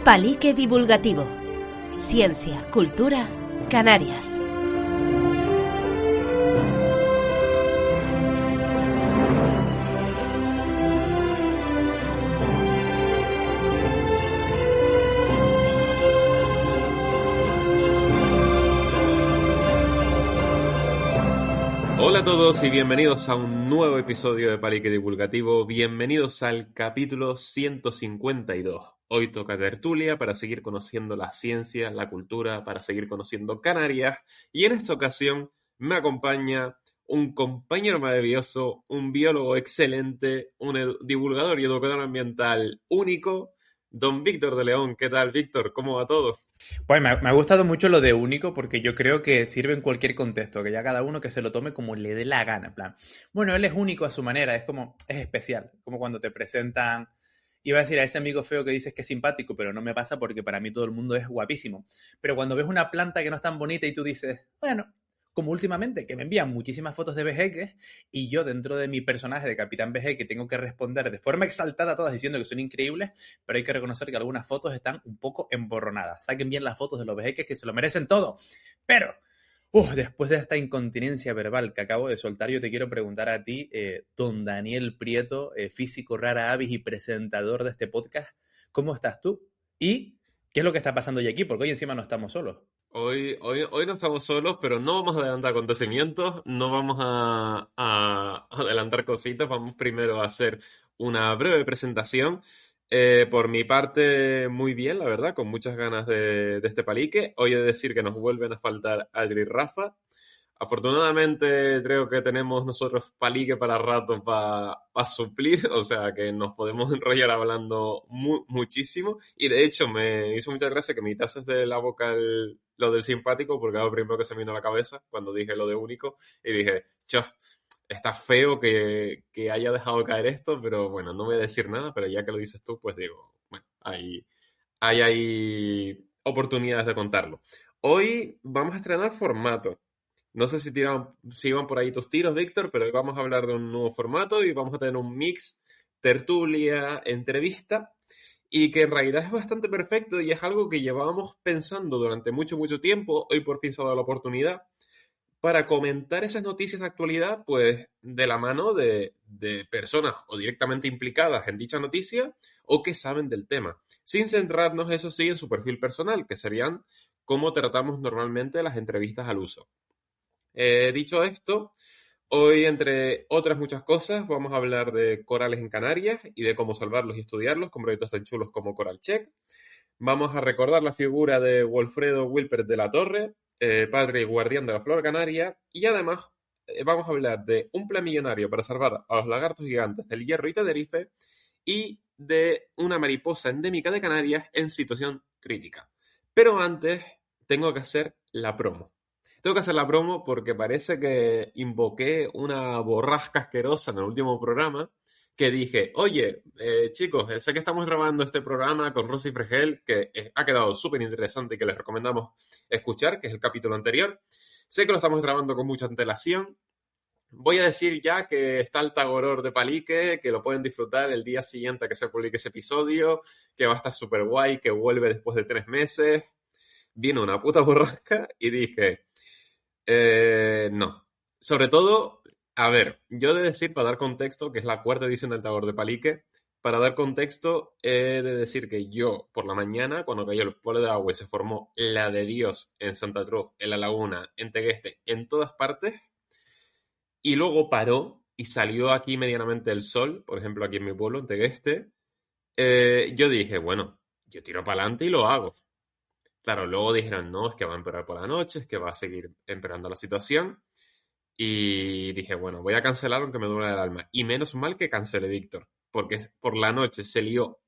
Palique Divulgativo. Ciencia, cultura, Canarias. Hola a todos y bienvenidos a un nuevo episodio de Palique Divulgativo. Bienvenidos al capítulo 152. Hoy toca tertulia para seguir conociendo la ciencia, la cultura, para seguir conociendo Canarias. Y en esta ocasión me acompaña un compañero maravilloso, un biólogo excelente, un divulgador y educador ambiental único, don Víctor de León. ¿Qué tal, Víctor? ¿Cómo va todo? Pues me ha gustado mucho lo de único porque yo creo que sirve en cualquier contexto, que ya cada uno que se lo tome como le dé la gana, en plan. Bueno, él es único a su manera, es especial, como cuando te presentan, iba a decir a ese amigo feo que dices que es simpático, pero no me pasa porque para mí todo el mundo es guapísimo. Pero cuando ves una planta que no es tan bonita y tú dices, bueno, como últimamente, que me envían muchísimas fotos de vejeques y yo dentro de mi personaje de Capitán Vejeque tengo que responder de forma exaltada a todas diciendo que son increíbles, pero hay que reconocer que algunas fotos están un poco emborronadas. Saquen bien las fotos de los vejeques que se lo merecen todo. Pero, después de esta incontinencia verbal que acabo de soltar, yo te quiero preguntar a ti, don Daniel Prieto, físico rara avis y presentador de este podcast, ¿cómo estás tú? ¿Y qué es lo que está pasando hoy aquí? Porque hoy encima no estamos solos. Hoy no estamos solos, pero no vamos a adelantar acontecimientos, no vamos a adelantar cositas, vamos primero a hacer una breve presentación. Por mi parte, muy bien, la verdad, con muchas ganas de este palique. Hoy he de decir que nos vuelven a faltar Adri y Rafa. Afortunadamente creo que tenemos nosotros palique para rato para suplir, o sea que nos podemos enrollar hablando muchísimo. Y de hecho me hizo mucha gracia que me quitases de la boca lo del simpático, porque era lo primero que se me vino a la cabeza cuando dije lo de único. Y dije, chof, está feo que haya dejado caer esto, pero bueno, no voy a decir nada, pero ya que lo dices tú, pues digo, bueno, hay oportunidades de contarlo. Hoy vamos a estrenar formato. No sé si iban por ahí tus tiros, Víctor, pero hoy vamos a hablar de un nuevo formato y vamos a tener un mix tertulia, entrevista, y que en realidad es bastante perfecto y es algo que llevábamos pensando durante mucho tiempo. Hoy por fin se ha dado la oportunidad para comentar esas noticias de actualidad, pues de la mano de personas o directamente implicadas en dicha noticia o que saben del tema, sin centrarnos, eso sí, en su perfil personal, que serían cómo tratamos normalmente las entrevistas al uso. Dicho esto, hoy, entre otras muchas cosas, vamos a hablar de corales en Canarias y de cómo salvarlos y estudiarlos con proyectos tan chulos como Coral Check. Vamos a recordar la figura de Wilfredo Wilpert de la Torre, padre y guardián de la flora canaria, y además vamos a hablar de un plan millonario para salvar a los lagartos gigantes del Hierro y Tenerife y de una mariposa endémica de Canarias en situación crítica. Pero antes tengo que hacer la promo. Tengo que hacer la promo porque parece que invoqué una borrasca asquerosa en el último programa que dije, oye, chicos, sé que estamos grabando este programa con Rosy Fregel, que ha quedado súper interesante y que les recomendamos escuchar, que es el capítulo anterior. Sé que lo estamos grabando con mucha antelación. Voy a decir ya que está el Tagoror de Palique, que lo pueden disfrutar el día siguiente a que se publique ese episodio, que va a estar súper guay, que vuelve después de 3 meses. Vino una puta borrasca y dije... no. Sobre todo, a ver, yo he de decir, para dar contexto, que es la cuarta edición del Tagor de Palique, para dar contexto, he de decir que yo, por la mañana, cuando cayó el polo de agua y se formó la de Dios en Santa Cruz, en La Laguna, en Tegueste, en todas partes, y luego paró y salió aquí medianamente el sol, por ejemplo, aquí en mi pueblo, en Tegueste, yo dije, bueno, yo tiro para adelante y lo hago. Claro, luego dijeron, no, es que va a empeorar por la noche, es que va a seguir empeorando la situación. Y dije, bueno, voy a cancelar aunque me duele el alma. Y menos mal que cancelé, Víctor, porque por la noche se lió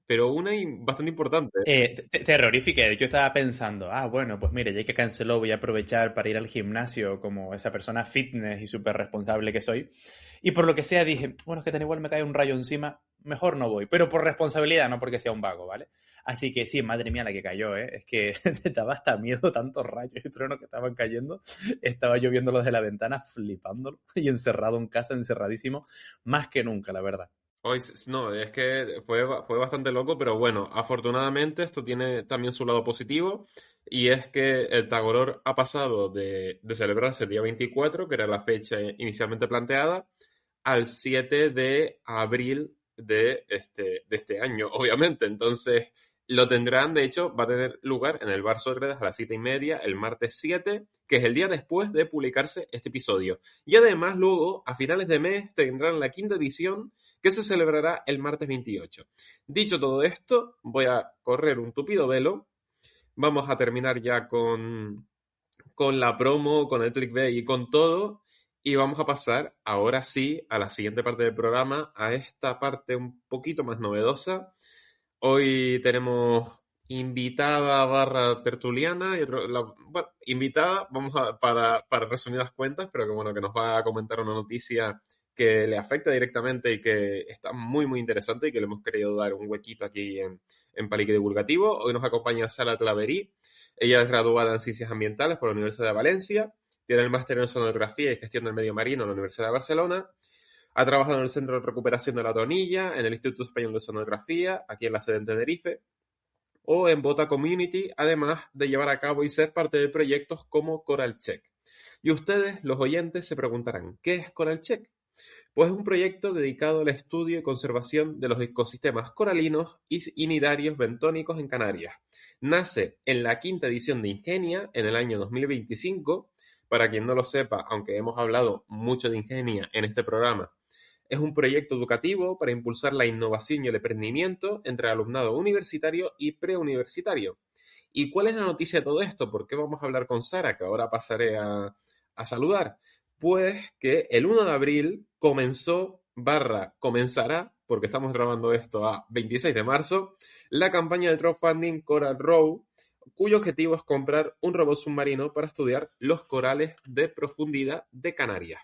pero una bastante importante. Terrorífica. Yo estaba pensando, bueno, pues mire, ya que canceló, voy a aprovechar para ir al gimnasio como esa persona fitness y súper responsable que soy. Y por lo que sea dije, bueno, es que tan igual me cae un rayo encima, mejor no voy. Pero por responsabilidad, no porque sea un vago, ¿vale? Así que sí, madre mía la que cayó, ¿eh? Es que te daba hasta miedo tantos rayos y truenos que estaban cayendo. Estaba yo viéndolos de la ventana, flipándolo y encerrado en casa, encerradísimo, más que nunca, la verdad. Hoy, no, es que fue bastante loco, pero bueno, afortunadamente esto tiene también su lado positivo y es que el Tagoror ha pasado de celebrarse el día 24, que era la fecha inicialmente planteada, al 7 de abril de este año, obviamente. Entonces, lo tendrán, de hecho, va a tener lugar en el Bar Sócrates a las 7:30, el martes 7, que es el día después de publicarse este episodio. Y además, luego, a finales de mes, tendrán la quinta edición que se celebrará el martes 28. Dicho todo esto, voy a correr un tupido velo. Vamos a terminar ya con la promo, con el clickbait y con todo. Y vamos a pasar ahora sí a la siguiente parte del programa, a esta parte un poquito más novedosa. Hoy tenemos invitada barra tertuliana, bueno, invitada, para resumidas cuentas, pero que bueno, que nos va a comentar una noticia que le afecta directamente y que está muy, muy interesante y que le hemos querido dar un huequito aquí en Palique Divulgativo. Hoy nos acompaña Sara Claverí. Ella es graduada en Ciencias Ambientales por la Universidad de Valencia, tiene el máster en Oceanografía y Gestión del Medio Marino en la Universidad de Barcelona. Ha trabajado en el Centro de Recuperación de la Tonilla, en el Instituto Español de Oceanografía, aquí en la sede en Tenerife, o en Bota Community, además de llevar a cabo y ser parte de proyectos como Coral Check. Y ustedes, los oyentes, se preguntarán, ¿qué es Coral Check? Pues es un proyecto dedicado al estudio y conservación de los ecosistemas coralinos y nidarios bentónicos en Canarias. Nace en la quinta edición de Ingenia en el año 2025. Para quien no lo sepa, aunque hemos hablado mucho de Ingenia en este programa, es un proyecto educativo para impulsar la innovación y el emprendimiento entre el alumnado universitario y preuniversitario. ¿Y cuál es la noticia de todo esto? ¿Por qué vamos a hablar con Sara, que ahora pasaré a saludar? Pues que el 1 de abril comenzará, porque estamos grabando esto a 26 de marzo, la campaña de crowdfunding Coral Row, cuyo objetivo es comprar un robot submarino para estudiar los corales de profundidad de Canarias.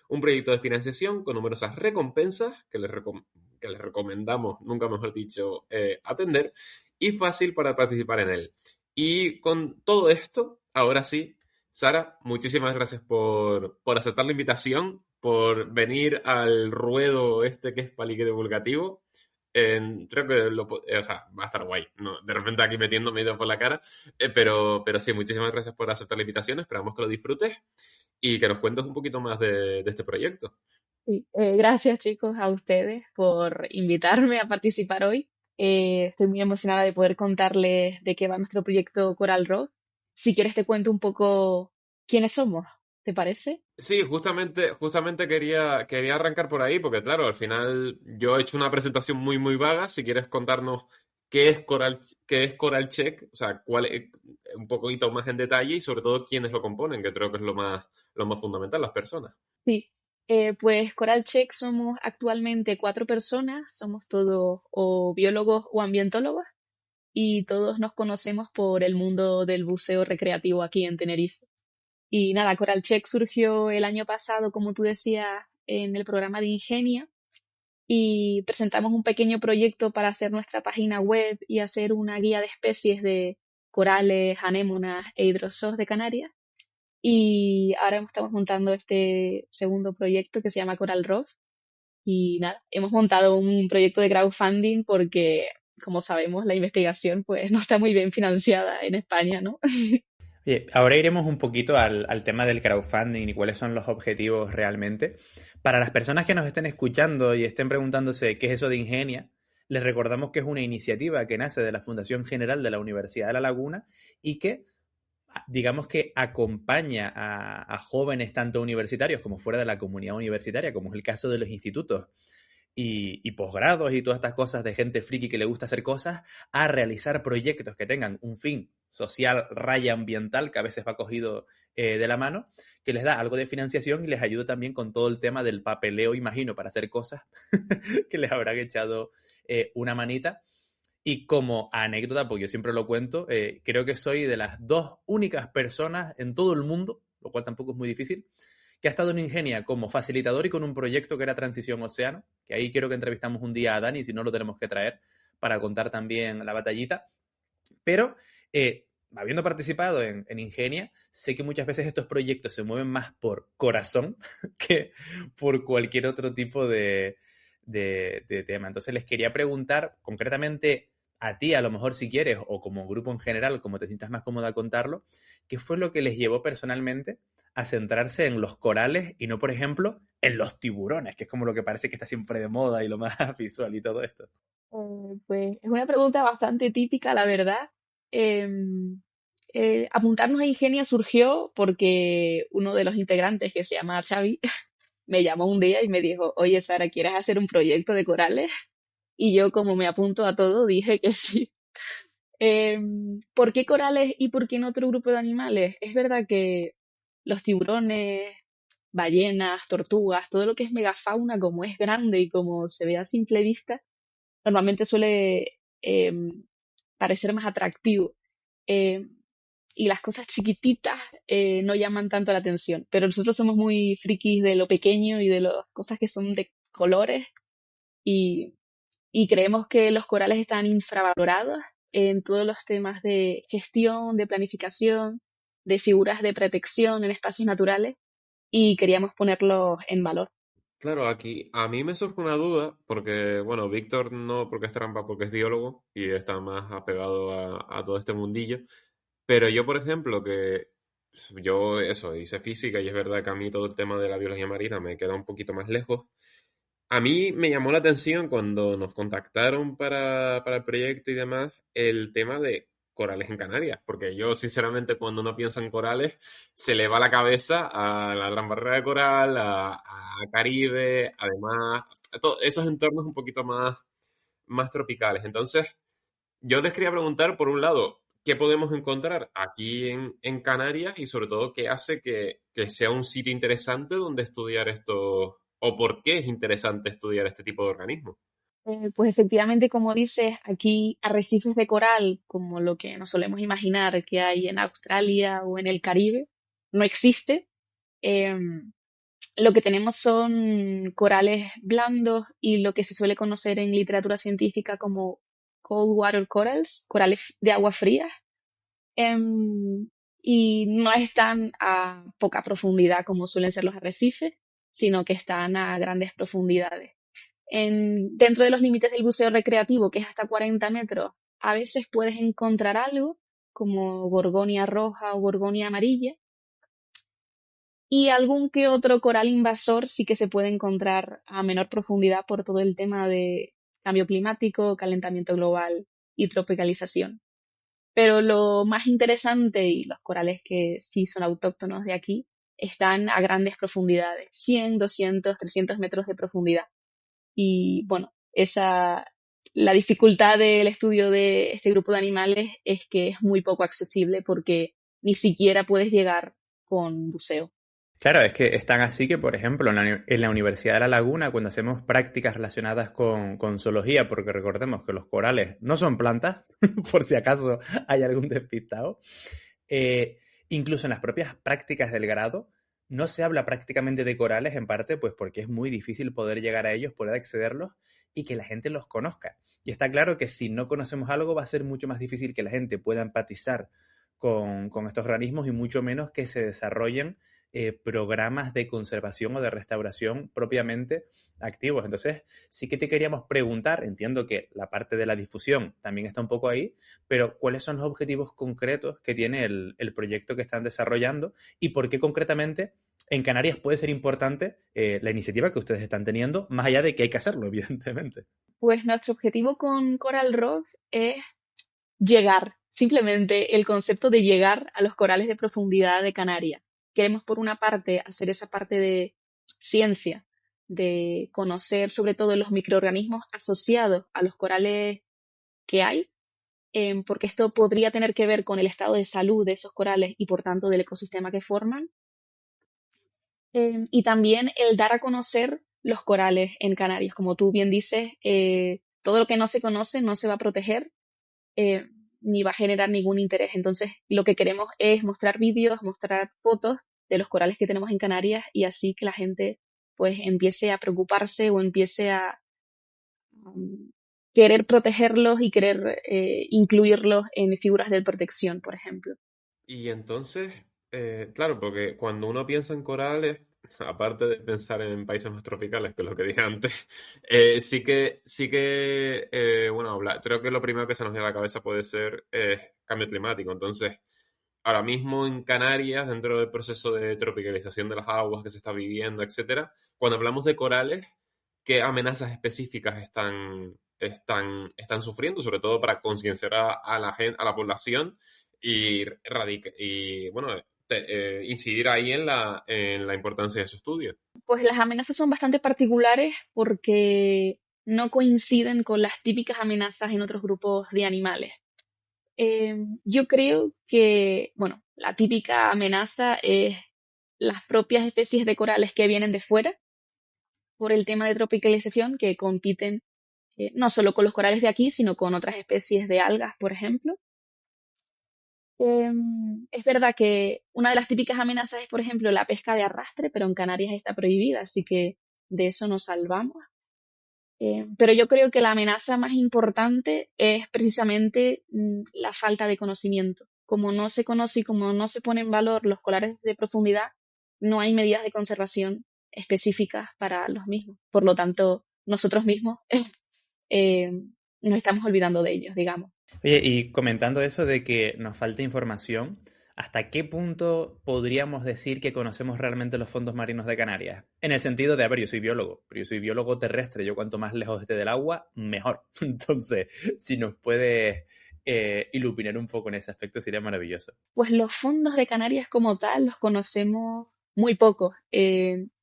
Un proyecto de financiación con numerosas recompensas que les recomendamos, nunca mejor dicho, atender, y fácil para participar en él. Y con todo esto, ahora sí, Sara, muchísimas gracias por aceptar la invitación, por venir al ruedo este que es Palique Divulgativo. Creo que o sea, va a estar guay, ¿no? De repente aquí metiéndome dedo por la cara, pero sí, muchísimas gracias por aceptar la invitación, esperamos que lo disfrutes y que nos cuentes un poquito más de este proyecto. Sí, gracias chicos a ustedes por invitarme a participar hoy. Estoy muy emocionada de poder contarles de qué va nuestro proyecto Coral Rock. Si quieres te cuento un poco quiénes somos, ¿te parece? Sí, justamente quería arrancar por ahí, porque claro, al final yo he hecho una presentación muy, muy vaga. Si quieres contarnos qué es Coral Check, o sea, un poquito más en detalle y sobre todo quiénes lo componen, que creo que es lo más fundamental, las personas. Sí, pues Coral Check somos actualmente 4 personas, somos todos o biólogos o ambientólogos y todos nos conocemos por el mundo del buceo recreativo aquí en Tenerife. Y nada, Coral Check surgió el año pasado, como tú decías, en el programa de Ingenia y presentamos un pequeño proyecto para hacer nuestra página web y hacer una guía de especies de corales, anémonas e hidrozoos de Canarias. Y ahora estamos montando este segundo proyecto que se llama Coral Rock. Y nada, hemos montado un proyecto de crowdfunding porque, como sabemos, la investigación pues no está muy bien financiada en España, ¿no? Oye, ahora iremos un poquito al tema del crowdfunding y cuáles son los objetivos realmente. Para las personas que nos estén escuchando y estén preguntándose qué es eso de Ingenia, les recordamos que es una iniciativa que nace de la Fundación General de la Universidad de La Laguna y que, digamos que acompaña a jóvenes tanto universitarios como fuera de la comunidad universitaria, como es el caso de los institutos y posgrados y todas estas cosas de gente friki que le gusta hacer cosas, a realizar proyectos que tengan un fin social, raya ambiental, que a veces va cogido de la mano, que les da algo de financiación y les ayuda también con todo el tema del papeleo, imagino, para hacer cosas que les habrán echado una manita. Y como anécdota, porque yo siempre lo cuento, creo que soy de las 2 únicas personas en todo el mundo, lo cual tampoco es muy difícil, que ha estado en Ingenia como facilitador y con un proyecto que era Transición Océano, que ahí quiero que entrevistamos un día a Dani, si no lo tenemos que traer para contar también la batallita. Pero habiendo participado en Ingenia, sé que muchas veces estos proyectos se mueven más por corazón que por cualquier otro tipo de tema. Entonces les quería preguntar concretamente a ti, a lo mejor si quieres, o como grupo en general, como te sientas más cómoda contarlo, ¿qué fue lo que les llevó personalmente a centrarse en los corales y no, por ejemplo, en los tiburones, que es como lo que parece que está siempre de moda y lo más visual y todo esto? Pues es una pregunta bastante típica, la verdad. Em, Apuntarnos a Ingenia surgió porque uno de los integrantes, que se llama Xavi, me llamó un día y me dijo, oye, Sara, ¿quieres hacer un proyecto de corales? Y yo, como me apunto a todo, dije que sí. ¿Por qué corales y por qué no otro grupo de animales? Es verdad que los tiburones, ballenas, tortugas, todo lo que es megafauna, como es grande y como se ve a simple vista, normalmente suele parecer más atractivo. Em, y las cosas chiquititas no llaman tanto la atención. Pero nosotros somos muy frikis de lo pequeño y de las cosas que son de colores y, y creemos que los corales están infravalorados en todos los temas de gestión, de planificación, de figuras de protección en espacios naturales y queríamos ponerlos en valor. Claro, aquí a mí me surge una duda, porque, bueno, Víctor no porque es trampa, porque es biólogo y está más apegado a todo este mundillo, pero yo, por ejemplo, que yo eso, hice física y es verdad que a mí todo el tema de la biología marina me queda un poquito más lejos. A mí me llamó la atención cuando nos contactaron para el proyecto y demás, el tema de corales en Canarias, porque yo sinceramente cuando uno piensa en corales se le va la cabeza a la Gran Barrera de Coral, a Caribe, además, a esos entornos un poquito más tropicales. Entonces, yo les quería preguntar, por un lado, ¿qué podemos encontrar aquí en Canarias y sobre todo qué hace que sea un sitio interesante donde estudiar esto o por qué es interesante estudiar este tipo de organismos? Pues efectivamente, como dices, aquí arrecifes de coral, como lo que nos solemos imaginar que hay en Australia o en el Caribe, no existe. Em, lo que tenemos son corales blandos y lo que se suele conocer en literatura científica como cold water corals, corales de agua fría. Em, y no están a poca profundidad como suelen ser los arrecifes, sino que están a grandes profundidades. Dentro de los límites del buceo recreativo, que es hasta 40 metros, a veces puedes encontrar algo como gorgonia roja o gorgonia amarilla y algún que otro coral invasor sí que se puede encontrar a menor profundidad por todo el tema de cambio climático, calentamiento global y tropicalización. Pero lo más interesante y los corales que sí son autóctonos de aquí están a grandes profundidades, 100, 200, 300 metros de profundidad. Y bueno, la dificultad del estudio de este grupo de animales es que es muy poco accesible porque ni siquiera puedes llegar con buceo. Claro, es que están así que, por ejemplo, en la Universidad de La Laguna, cuando hacemos prácticas relacionadas con zoología, porque recordemos que los corales no son plantas, por si acaso hay algún despistado, eh, incluso en las propias prácticas del grado, no se habla prácticamente de corales, en parte pues porque es muy difícil poder llegar a ellos, poder accederlos y que la gente los conozca. Y está claro que si no conocemos algo va a ser mucho más difícil que la gente pueda empatizar con estos organismos y mucho menos que se desarrollen programas de conservación o de restauración propiamente activos. Entonces, sí que te queríamos preguntar, entiendo que la parte de la difusión también está un poco ahí, pero ¿cuáles son los objetivos concretos que tiene el proyecto que están desarrollando y por qué concretamente en Canarias puede ser importante la iniciativa que ustedes están teniendo, más allá de que hay que hacerlo, evidentemente? Pues nuestro objetivo con Coral Rock es llegar, simplemente el concepto de llegar a los corales de profundidad de Canarias. Queremos, por una parte, hacer esa parte de ciencia, de conocer sobre todo los microorganismos asociados a los corales que hay, porque esto podría tener que ver con el estado de salud de esos corales y, por tanto, del ecosistema que forman. Y también el dar a conocer los corales en Canarias. Como tú bien dices, todo lo que no se conoce no se va a proteger eh, ni va a generar ningún interés. Entonces, lo que queremos es mostrar vídeos, mostrar fotos de los corales que tenemos en Canarias y así que la gente pues empiece a preocuparse o empiece a querer protegerlos y querer incluirlos en figuras de protección, por ejemplo. Y entonces, claro, porque cuando uno piensa en corales, aparte de pensar en países más tropicales, que es lo que dije antes, bueno, creo que lo primero que se nos viene a la cabeza puede ser cambio climático. Entonces, ahora mismo en Canarias, dentro del proceso de tropicalización de las aguas que se está viviendo, etcétera, cuando hablamos de corales, ¿qué amenazas específicas están sufriendo? Sobre todo para concienciar a la gente, a la población y bueno, incidir ahí en la importancia de su estudio. Pues las amenazas son bastante particulares porque no coinciden con las típicas amenazas en otros grupos de animales. Yo creo que, bueno, la típica amenaza es las propias especies de corales que vienen de fuera por el tema de tropicalización que compiten no solo con los corales de aquí, sino con otras especies de algas, por ejemplo. Es verdad que una de las típicas amenazas es, por ejemplo, la pesca de arrastre, pero en Canarias está prohibida, así que de eso nos salvamos. Pero yo creo que la amenaza más importante es precisamente la falta de conocimiento. Como no se conoce y como no se pone en valor los corales de profundidad, no hay medidas de conservación específicas para los mismos. Por lo tanto, nosotros mismos eh, nos estamos olvidando de ellos, digamos. Oye, y comentando eso de que nos falta información, ¿hasta qué punto podríamos decir que conocemos realmente los fondos marinos de Canarias? En el sentido de, a ver, yo soy biólogo, pero yo soy biólogo terrestre, yo cuanto más lejos esté del agua, mejor. Entonces, si nos puedes iluminar un poco en ese aspecto, sería maravilloso. Pues los fondos de Canarias como tal los conocemos muy poco.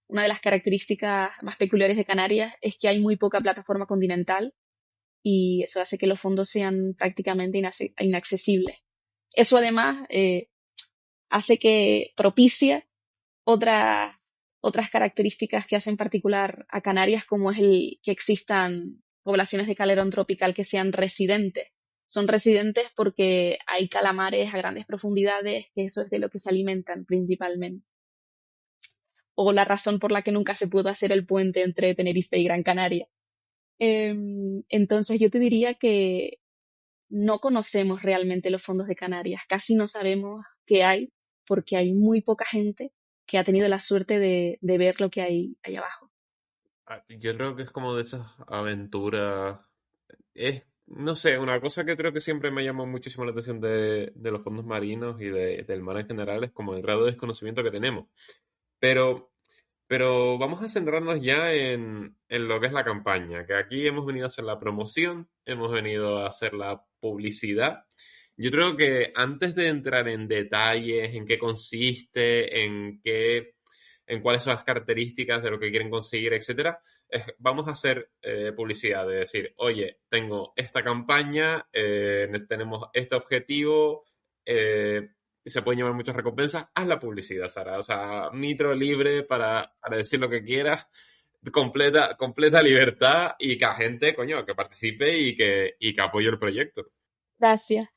Una de las características más peculiares de Canarias es que hay muy poca plataforma continental y eso hace que los fondos sean prácticamente inaccesibles. Eso además hace que propicia otras, otras características que hacen particular a Canarias, como es el que existan poblaciones de calerón tropical que sean residentes. Son residentes porque hay calamares a grandes profundidades, que eso es de lo que se alimentan principalmente. O la razón por la que nunca se pudo hacer el puente entre Tenerife y Gran Canaria. Entonces yo te diría que no conocemos realmente los fondos de Canarias, casi no sabemos qué hay, porque hay muy poca gente que ha tenido la suerte de ver lo que hay ahí abajo. Yo creo que es como de esas aventuras. No sé, una cosa que creo que siempre me llamó muchísimo la atención de los fondos marinos y del mar en general es como el grado de desconocimiento que tenemos. Pero, pero vamos a centrarnos ya en lo que es la campaña, que aquí hemos venido a hacer la promoción, hemos venido a hacer la publicidad. Yo creo que antes de entrar en detalles, en qué consiste, en cuáles son las características de lo que quieren conseguir, etcétera, vamos a hacer publicidad, de decir, oye, tengo esta campaña, tenemos este objetivo, se pueden llevar muchas recompensas, haz la publicidad, Sara. O sea, mitro libre para decir lo que quieras, completa libertad y que la gente, coño, que participe y que apoye el proyecto. Gracias.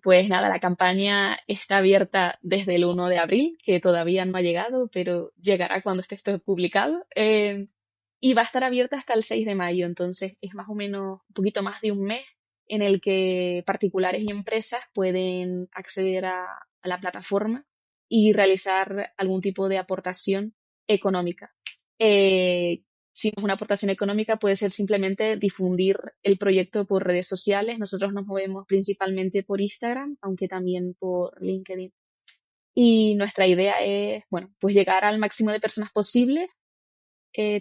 Pues nada, la campaña está abierta desde el 1 de abril, que todavía no ha llegado, pero llegará cuando esté esto publicado. Y va a estar abierta hasta el 6 de mayo, entonces es más o menos un poquito más de un mes en el que particulares y empresas pueden acceder a la plataforma y realizar algún tipo de aportación económica. Si no es una aportación económica, puede ser simplemente difundir el proyecto por redes sociales. Nosotros nos movemos principalmente por Instagram, aunque también por LinkedIn. Y nuestra idea es, bueno, pues llegar al máximo de personas posible,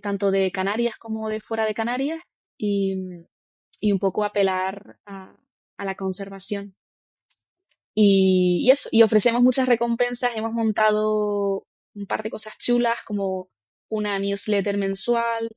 tanto de Canarias como de fuera de Canarias, y un poco apelar a la conservación. Y eso, y ofrecemos muchas recompensas. Hemos montado un par de cosas chulas como una newsletter mensual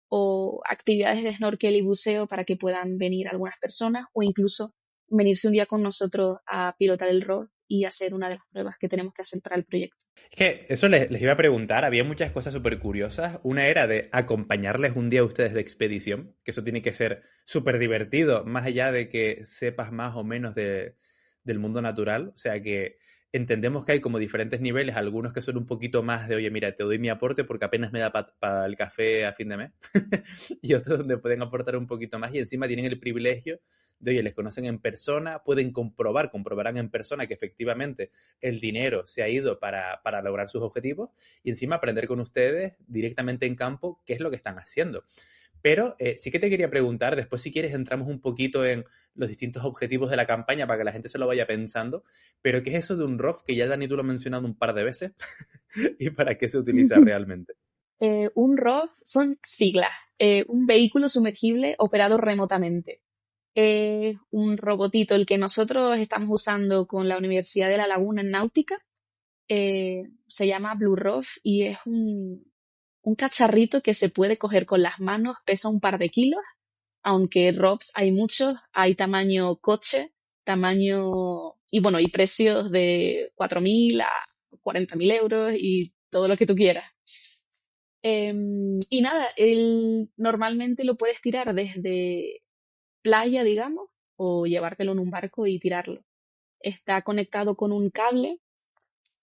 o actividades de snorkel y buceo para que puedan venir algunas personas o incluso venirse un día con nosotros a pilotar el rol y hacer una de las pruebas que tenemos que hacer para el proyecto. Es que eso les iba a preguntar, había muchas cosas súper curiosas. Una era de acompañarles un día a ustedes de expedición, que eso tiene que ser súper divertido, más allá de que sepas más o menos del mundo natural. O sea que entendemos que hay como diferentes niveles, algunos que son un poquito más de, oye, mira, te doy mi aporte porque apenas me da para el café a fin de mes, y otros donde pueden aportar un poquito más y encima tienen el privilegio de, oye, les conocen en persona, pueden comprobarán en persona que efectivamente el dinero se ha ido para lograr sus objetivos y encima aprender con ustedes directamente en campo qué es lo que están haciendo. Pero sí que te quería preguntar, después si quieres entramos un poquito en los distintos objetivos de la campaña para que la gente se lo vaya pensando, pero ¿qué es eso de un ROV? Que ya Dani tú lo has mencionado un par de veces y para qué se utiliza realmente. Un ROV son siglas, un vehículo sumergible operado remotamente. Un robotito, el que nosotros estamos usando con la Universidad de La Laguna en Náutica, se llama Blue ROV y es un cacharrito que se puede coger con las manos, pesa un par de kilos, aunque ROVs hay muchos, hay tamaño coche, tamaño, y bueno, y precios de 4.000 a 40.000 euros y todo lo que tú quieras. Y nada, normalmente lo puedes tirar desde playa, digamos, o llevártelo en un barco y tirarlo. Está conectado con un cable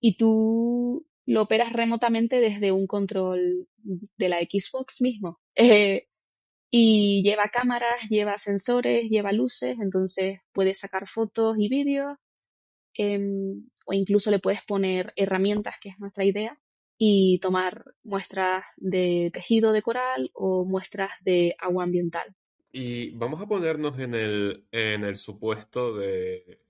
y tú lo operas remotamente desde un control de la Xbox mismo. Y lleva cámaras, lleva sensores, lleva luces, entonces puedes sacar fotos y vídeos, o incluso le puedes poner herramientas, que es nuestra idea, y tomar muestras de tejido de coral o muestras de agua ambiental. Y vamos a ponernos en el supuesto de,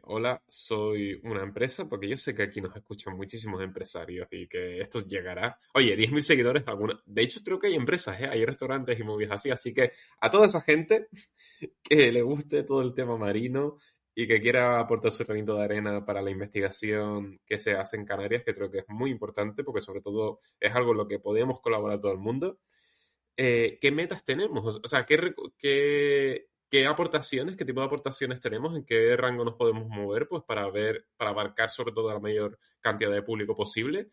hola, soy una empresa, porque yo sé que aquí nos escuchan muchísimos empresarios y que esto llegará. Oye, 10.000 seguidores, alguna. De hecho, creo que hay empresas, ¿eh? Hay restaurantes y movies así que a toda esa gente que le guste todo el tema marino y que quiera aportar su granito de arena para la investigación que se hace en Canarias, que creo que es muy importante, porque sobre todo es algo en lo que podemos colaborar todo el mundo. ¿Qué metas tenemos? O sea, ¿qué aportaciones, qué tipo de aportaciones tenemos? ¿En qué rango nos podemos mover? Pues para abarcar sobre todo la mayor cantidad de público posible.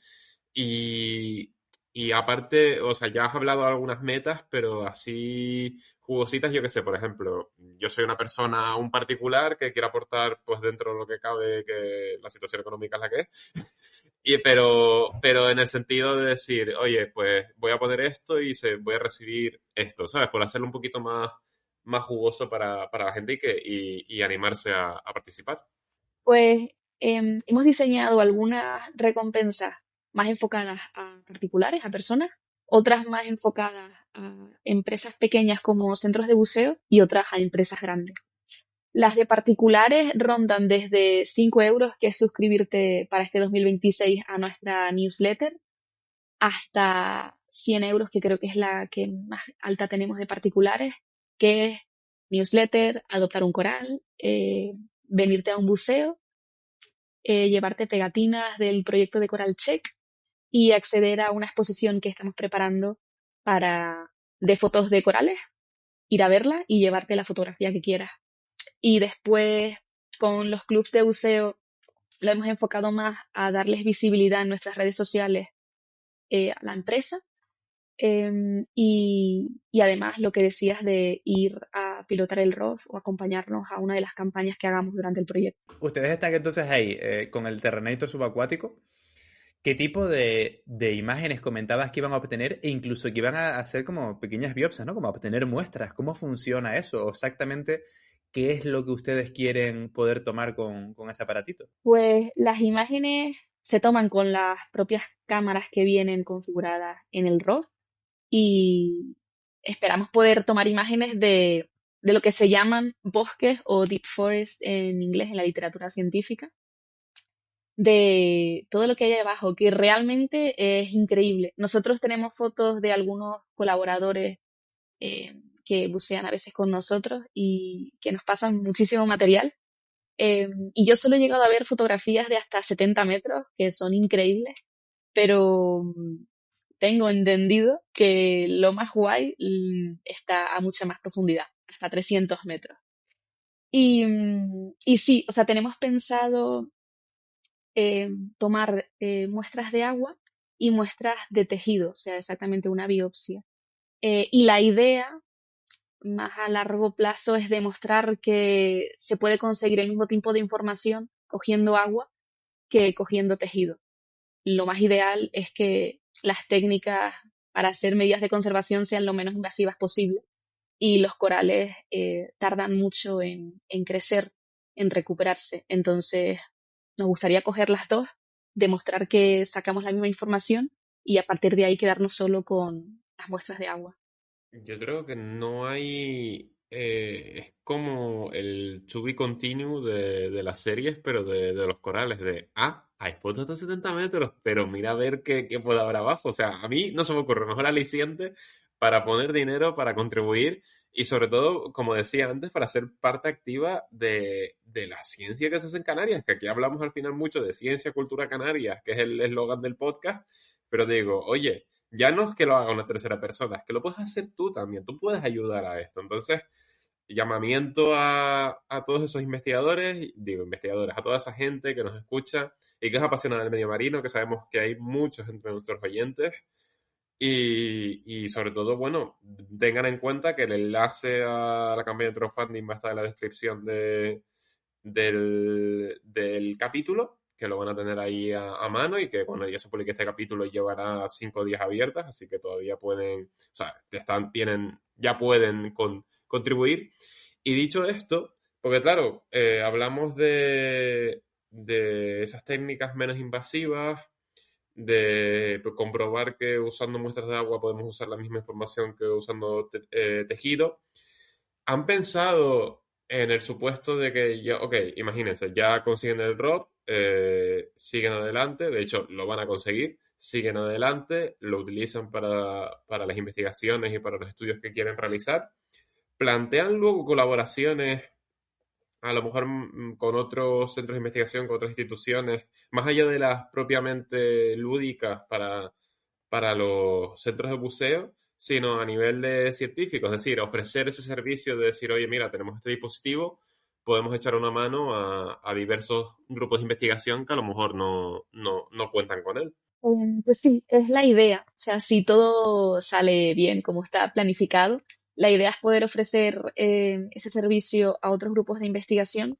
Y, y aparte, o sea, ya has hablado de algunas metas, pero así jugositas, yo qué sé, por ejemplo, yo soy una persona, un particular que quiere aportar, pues dentro de lo que cabe, que la situación económica es la que es. Pero en el sentido de decir, oye, pues voy a poner esto y voy a recibir esto, ¿sabes? Por hacerlo un poquito más jugoso para la gente y animarse a participar. Pues hemos diseñado algunas recompensas más enfocadas a particulares, a personas, otras más enfocadas a empresas pequeñas como centros de buceo y otras a empresas grandes. Las de particulares rondan desde 5 euros, que es suscribirte para este 2026 a nuestra newsletter, hasta 100 euros, que creo que es la que más alta tenemos de particulares, que es newsletter, adoptar un coral, venirte a un buceo, llevarte pegatinas del proyecto de Coral Check y acceder a una exposición que estamos preparando de fotos de corales, ir a verla y llevarte la fotografía que quieras. Y después, con los clubs de buceo, lo hemos enfocado más a darles visibilidad en nuestras redes sociales, a la empresa. Y además lo que decías de ir a pilotar el ROV o acompañarnos a una de las campañas que hagamos durante el proyecto. Ustedes están entonces ahí con el Terrenator subacuático. ¿Qué tipo de imágenes comentabas que iban a obtener e incluso que iban a hacer como pequeñas biopsias, ¿no? Como a obtener muestras. ¿Cómo funciona eso? ¿O exactamente qué es lo que ustedes quieren poder tomar con ese aparatito? Pues las imágenes se toman con las propias cámaras que vienen configuradas en el ROV y esperamos poder tomar imágenes de lo que se llaman bosques o deep forest en inglés en la literatura científica, de todo lo que hay abajo, que realmente es increíble. Nosotros tenemos fotos de algunos colaboradores que bucean a veces con nosotros y que nos pasan muchísimo material. Y yo solo he llegado a ver fotografías de hasta 70 metros, que son increíbles, pero tengo entendido que lo más guay está a mucha más profundidad, hasta 300 metros. Y sí, o sea, tenemos pensado tomar muestras de agua y muestras de tejido, o sea, exactamente una biopsia. Y la idea más a largo plazo es demostrar que se puede conseguir el mismo tipo de información cogiendo agua que cogiendo tejido. Lo más ideal es que las técnicas para hacer medidas de conservación sean lo menos invasivas posible. y los corales tardan mucho en crecer, en recuperarse. Entonces, nos gustaría coger las dos, demostrar que sacamos la misma información y a partir de ahí quedarnos solo con las muestras de agua. Yo creo que no hay... es como el to be continue de las series, pero de los corales, de, hay fotos de 70 metros, pero mira a ver qué puede haber abajo. O sea, a mí no se me ocurre mejor aliciente para poner dinero, para contribuir y sobre todo, como decía antes, para ser parte activa de la ciencia que se hace en Canarias, que aquí hablamos al final mucho de ciencia, cultura Canarias, que es el eslogan del podcast, pero digo, oye, ya no es que lo haga una tercera persona, es que lo puedes hacer tú también, tú puedes ayudar a esto. Entonces, llamamiento a todos esos investigadores, digo investigadores, a toda esa gente que nos escucha y que es apasionada del medio marino, que sabemos que hay muchos entre nuestros oyentes. Y sobre todo, bueno, tengan en cuenta que el enlace a la campaña de crowdfunding va a estar en la descripción del capítulo, que lo van a tener ahí a mano y que cuando ya se publique este capítulo llevará 5 días abiertas, así que todavía pueden, o sea, ya pueden contribuir. Y dicho esto, porque claro, hablamos de esas técnicas menos invasivas, de comprobar que usando muestras de agua podemos usar la misma información que usando tejido. ¿Han pensado en el supuesto de que ya, ok, imagínense, ya consiguen el ROT, siguen adelante, de hecho lo van a conseguir, siguen adelante, lo utilizan para las investigaciones y para los estudios que quieren realizar, plantean luego colaboraciones a lo mejor con otros centros de investigación, con otras instituciones, más allá de las propiamente lúdicas para los centros de buceo, sino a nivel de científico, es decir, ofrecer ese servicio de decir, oye, mira, tenemos este dispositivo, podemos echar una mano a diversos grupos de investigación que a lo mejor no cuentan con él. Pues sí, es la idea. O sea, si todo sale bien como está planificado, la idea es poder ofrecer ese servicio a otros grupos de investigación,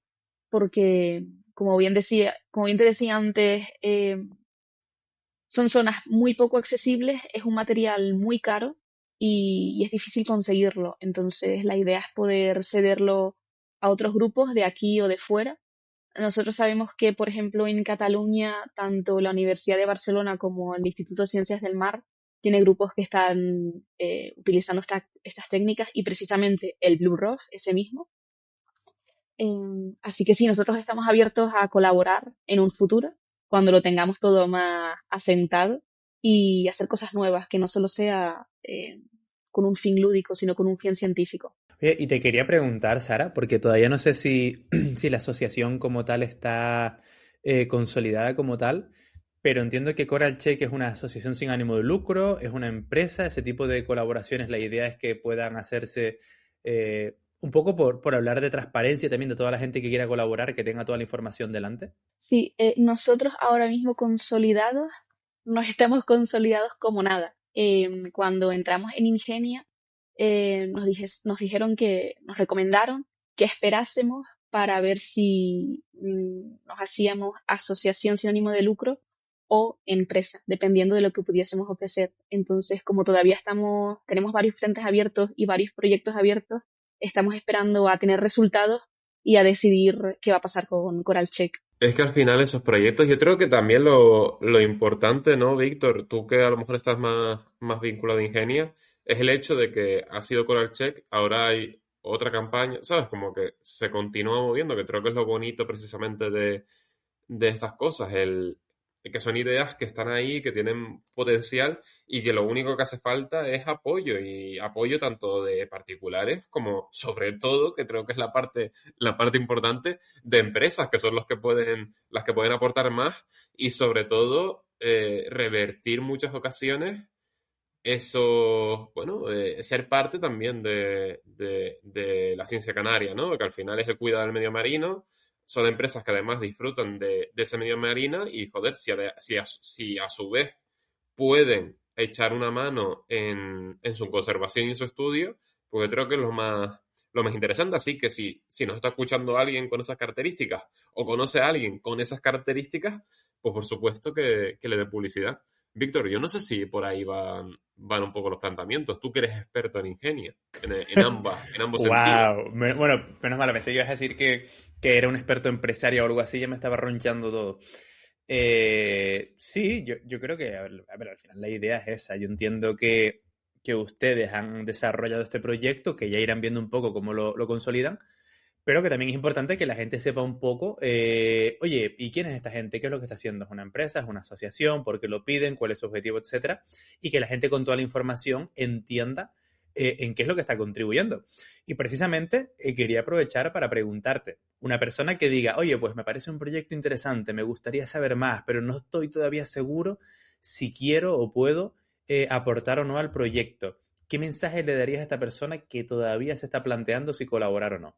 porque, como bien te decía antes, son zonas muy poco accesibles, es un material muy caro y es difícil conseguirlo. Entonces, la idea es poder cederlo a otros grupos de aquí o de fuera. Nosotros sabemos que, por ejemplo, en Cataluña, tanto la Universidad de Barcelona como el Instituto de Ciencias del Mar tiene grupos que están utilizando estas técnicas y precisamente el Blue Rock, ese mismo. Así que sí, nosotros estamos abiertos a colaborar en un futuro, cuando lo tengamos todo más asentado y hacer cosas nuevas, que no solo sea con un fin lúdico, sino con un fin científico. Oye, y te quería preguntar, Sara, porque todavía no sé si, si la asociación como tal está consolidada como tal, pero entiendo que Coral Check es una asociación sin ánimo de lucro, es una empresa, ese tipo de colaboraciones, la idea es que puedan hacerse un poco por hablar de transparencia también de toda la gente que quiera colaborar, que tenga toda la información delante. Sí, nosotros ahora mismo consolidados, no estamos consolidados como nada. Cuando entramos en Ingenia, nos dijeron que nos recomendaron que esperásemos para ver si nos hacíamos asociación sin ánimo de lucro o empresa, dependiendo de lo que pudiésemos ofrecer. Entonces, como todavía tenemos varios frentes abiertos y varios proyectos abiertos, estamos esperando a tener resultados y a decidir qué va a pasar con Coral Check. Es que al final esos proyectos, yo creo que también lo importante, ¿no, Víctor? Tú que a lo mejor estás más vinculado a Ingenia, es el hecho de que ha sido Coral Check, ahora hay otra campaña, ¿sabes? Como que se continúa moviendo, que creo que es lo bonito precisamente de estas cosas, que son ideas que están ahí, que tienen potencial y que lo único que hace falta es apoyo y apoyo tanto de particulares como sobre todo, que creo que es la parte importante, de empresas que son las que pueden aportar más y sobre todo revertir muchas ocasiones eso, bueno, ser parte también de la ciencia canaria, ¿no? Que al final es el cuidado del medio marino, son empresas que además disfrutan de ese medio marino y, joder, si a su vez pueden echar una mano en su conservación y en su estudio, pues creo que es lo más interesante. Así que si nos está escuchando alguien con esas características o conoce a alguien con esas características, pues por supuesto que le dé publicidad. Víctor, yo no sé si por ahí van un poco los planteamientos. Tú que eres experto en ingenio, en ambos sentidos. Wow. Bueno, menos mal, pensé que ibas a decir que era un experto empresario o algo así, ya me estaba ronchando todo. Sí, yo creo que, a ver, al final la idea es esa. Yo entiendo que ustedes han desarrollado este proyecto, que ya irán viendo un poco cómo lo consolidan, pero que también es importante que la gente sepa un poco, oye, ¿y quién es esta gente? ¿Qué es lo que está haciendo? ¿Es una empresa? ¿Es una asociación? ¿Por qué lo piden? ¿Cuál es su objetivo? Etcétera. Y que la gente con toda la información entienda en qué es lo que está contribuyendo. Y precisamente quería aprovechar para preguntarte, una persona que diga, oye, pues me parece un proyecto interesante, me gustaría saber más, pero no estoy todavía seguro si quiero o puedo aportar o no al proyecto. ¿Qué mensaje le darías a esta persona que todavía se está planteando si colaborar o no?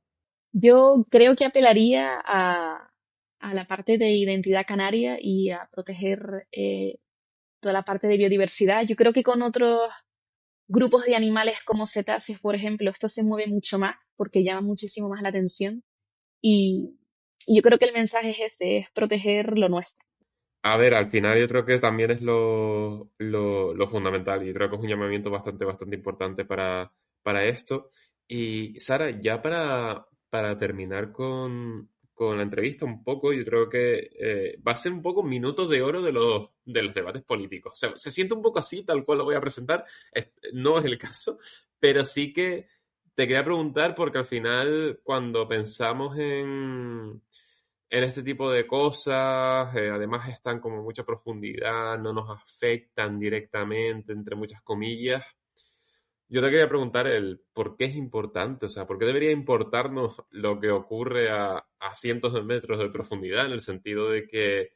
Yo creo que apelaría a la parte de identidad canaria y a proteger toda la parte de biodiversidad. Yo creo que con otros grupos de animales como cetáceos, por ejemplo, esto se mueve mucho más porque llama muchísimo más la atención. Y, y yo creo que el mensaje es ese, es proteger lo nuestro. A ver, al final yo creo que también es lo fundamental. Yo creo que es un llamamiento bastante importante para esto. Y Sara, ya para terminar con la entrevista un poco, yo creo que va a ser un poco minutos de oro de los debates políticos. O sea, se siente un poco así, tal cual lo voy a presentar. No es el caso, pero sí que te quería preguntar porque al final cuando pensamos en este tipo de cosas, además están como en mucha profundidad, no nos afectan directamente, entre muchas comillas. Yo te quería preguntar el por qué es importante, o sea, por qué debería importarnos lo que ocurre a cientos de metros de profundidad, en el sentido de que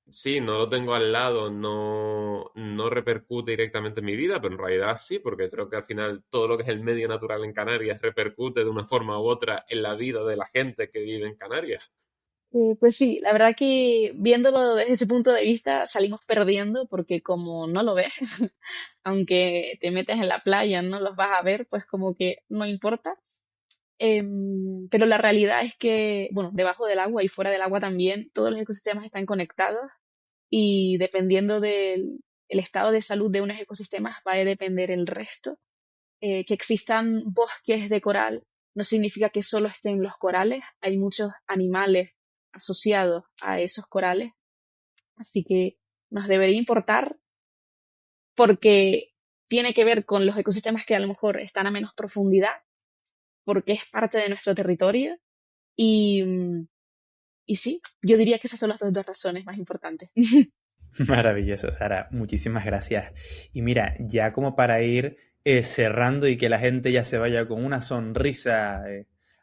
sí, no lo tengo al lado, no repercute directamente en mi vida, pero en realidad sí, porque creo que al final todo lo que es el medio natural en Canarias repercute de una forma u otra en la vida de la gente que vive en Canarias. Pues sí, la verdad que viéndolo desde ese punto de vista salimos perdiendo porque como no lo ves, aunque te metes en la playa, no los vas a ver, pues como que no importa. Pero la realidad es que, bueno, debajo del agua y fuera del agua también, todos los ecosistemas están conectados y dependiendo del el estado de salud de unos ecosistemas va a depender el resto. Que existan bosques de coral no significa que solo estén los corales, hay muchos animales asociados a esos corales, así que nos debería importar porque tiene que ver con los ecosistemas que a lo mejor están a menos profundidad, porque es parte de nuestro territorio y, y sí, yo diría que esas son las dos razones más importantes. Maravilloso, Sara. Muchísimas gracias. Y mira, ya como para ir cerrando y que la gente ya se vaya con una sonrisa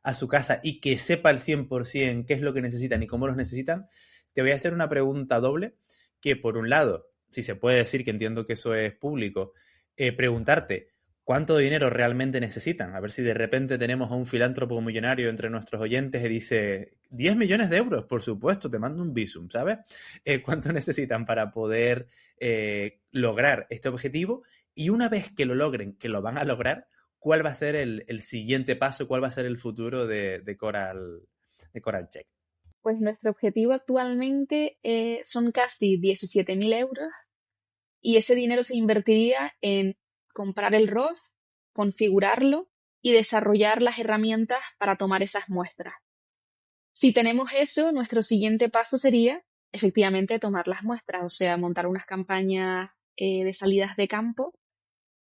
a su casa y que sepa al 100% qué es lo que necesitan y cómo los necesitan, te voy a hacer una pregunta doble que por un lado, si se puede decir que entiendo que eso es público, preguntarte cuánto dinero realmente necesitan. A ver si de repente tenemos a un filántropo millonario entre nuestros oyentes y dice 10 millones de euros, por supuesto, te mando un visum, ¿sabes? Cuánto necesitan para poder lograr este objetivo y una vez que lo logren, que lo van a lograr, cuál va a ser el siguiente paso, cuál va a ser el futuro de Coral Check. Pues nuestro objetivo actualmente son casi 17.000 euros y ese dinero se invertiría en comprar el ROV, configurarlo y desarrollar las herramientas para tomar esas muestras. Si tenemos eso, nuestro siguiente paso sería efectivamente tomar las muestras, o sea, montar unas campañas de salidas de campo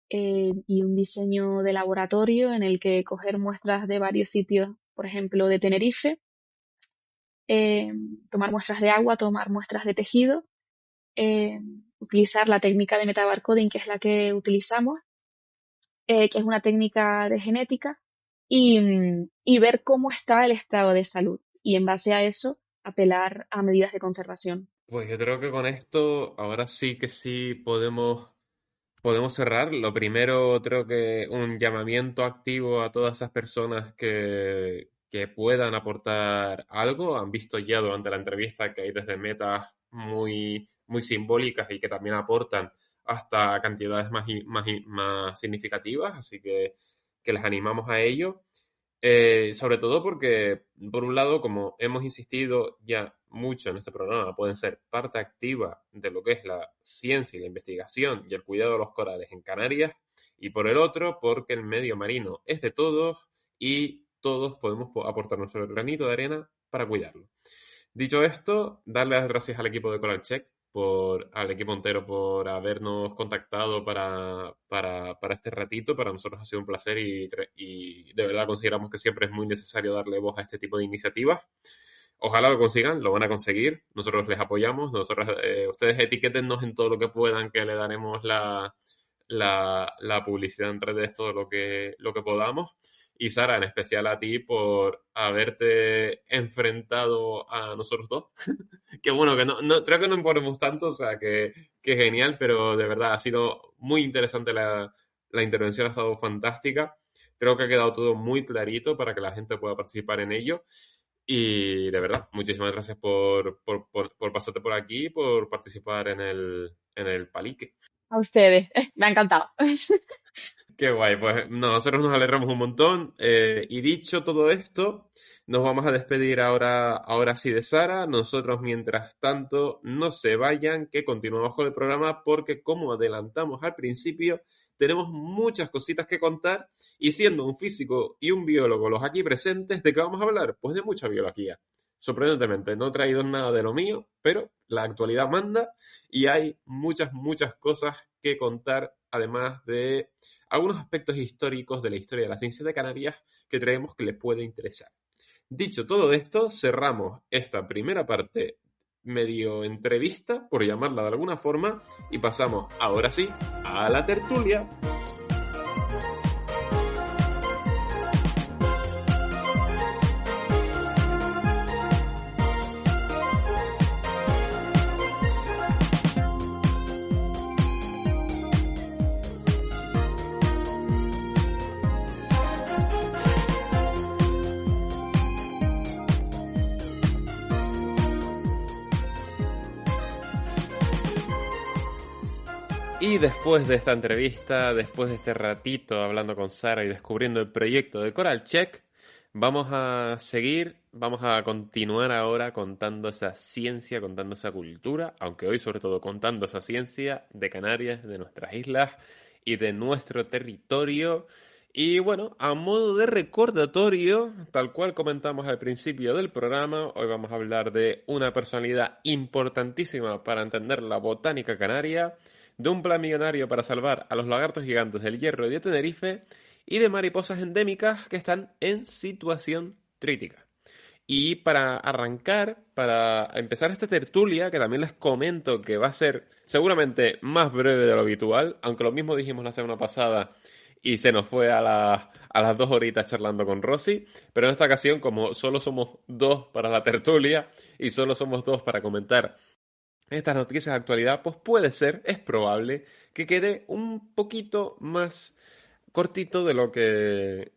y un diseño de laboratorio en el que coger muestras de varios sitios, por ejemplo, de Tenerife, eh, tomar muestras de agua, tomar muestras de tejido, eh, utilizar la técnica de metabarcoding, que es la que utilizamos, que es una técnica de genética, y ver cómo está el estado de salud. Y en base a eso, apelar a medidas de conservación. Pues yo creo que con esto ahora sí que sí podemos cerrar. Lo primero, creo que un llamamiento activo a todas esas personas que puedan aportar algo. Han visto ya durante la entrevista que hay desde metas muy simbólicas y que también aportan hasta cantidades más significativas, así que les animamos a ello. Sobre todo porque, por un lado, como hemos insistido ya mucho en este programa, pueden ser parte activa de lo que es la ciencia y la investigación y el cuidado de los corales en Canarias, y por el otro, porque el medio marino es de todos y todos podemos aportar nuestro granito de arena para cuidarlo. Dicho esto, darle las gracias al equipo de Coral Check, al equipo entero por habernos contactado para este ratito. Para nosotros ha sido un placer y de verdad consideramos que siempre es muy necesario darle voz a este tipo de iniciativas. Ojalá lo consigan, lo van a conseguir. Nosotros les apoyamos. Ustedes etiquétennos en todo lo que puedan, que le daremos la publicidad en redes, todo lo que podamos. Y Sara, en especial a ti por haberte enfrentado a nosotros dos. Que bueno, que no creo que no importemos tanto, o sea, que genial, pero de verdad ha sido muy interesante la intervención, ha estado fantástica. Creo que ha quedado todo muy clarito para que la gente pueda participar en ello. Y de verdad, muchísimas gracias por pasarte por aquí, por participar en el palique. A ustedes, me ha encantado. Qué guay, pues nosotros nos alegramos un montón. Y dicho todo esto, nos vamos a despedir ahora sí de Sara. Nosotros, mientras tanto, no se vayan, que continuamos con el programa porque, como adelantamos al principio, tenemos muchas cositas que contar y siendo un físico y un biólogo los aquí presentes, ¿de qué vamos a hablar? Pues de mucha biología. Sorprendentemente, no he traído nada de lo mío, pero la actualidad manda y hay muchas cosas que contar, además de algunos aspectos históricos de la historia de la ciencia de Canarias que creemos que les puede interesar. Dicho todo esto, cerramos esta primera parte medio entrevista, por llamarla de alguna forma, y pasamos ahora sí a la tertulia. Y después de esta entrevista, después de este ratito hablando con Sara y descubriendo el proyecto de Coral Check, vamos a continuar ahora contando esa ciencia, contando esa cultura, aunque hoy sobre todo contando esa ciencia de Canarias, de nuestras islas y de nuestro territorio. Y bueno, a modo de recordatorio, tal cual comentamos al principio del programa, hoy vamos a hablar de una personalidad importantísima para entender la botánica canaria, de un plan millonario para salvar a los lagartos gigantes del Hierro y de Tenerife, y de mariposas endémicas que están en situación crítica. Y para arrancar, para empezar esta tertulia, que también les comento que va a ser seguramente más breve de lo habitual, aunque lo mismo dijimos la semana pasada y se nos fue a las 2 horitas charlando con Rosy, pero en esta ocasión, como solo somos 2 para la tertulia y solo somos 2 para comentar estas noticias de actualidad, pues es probable que quede un poquito más cortito de lo que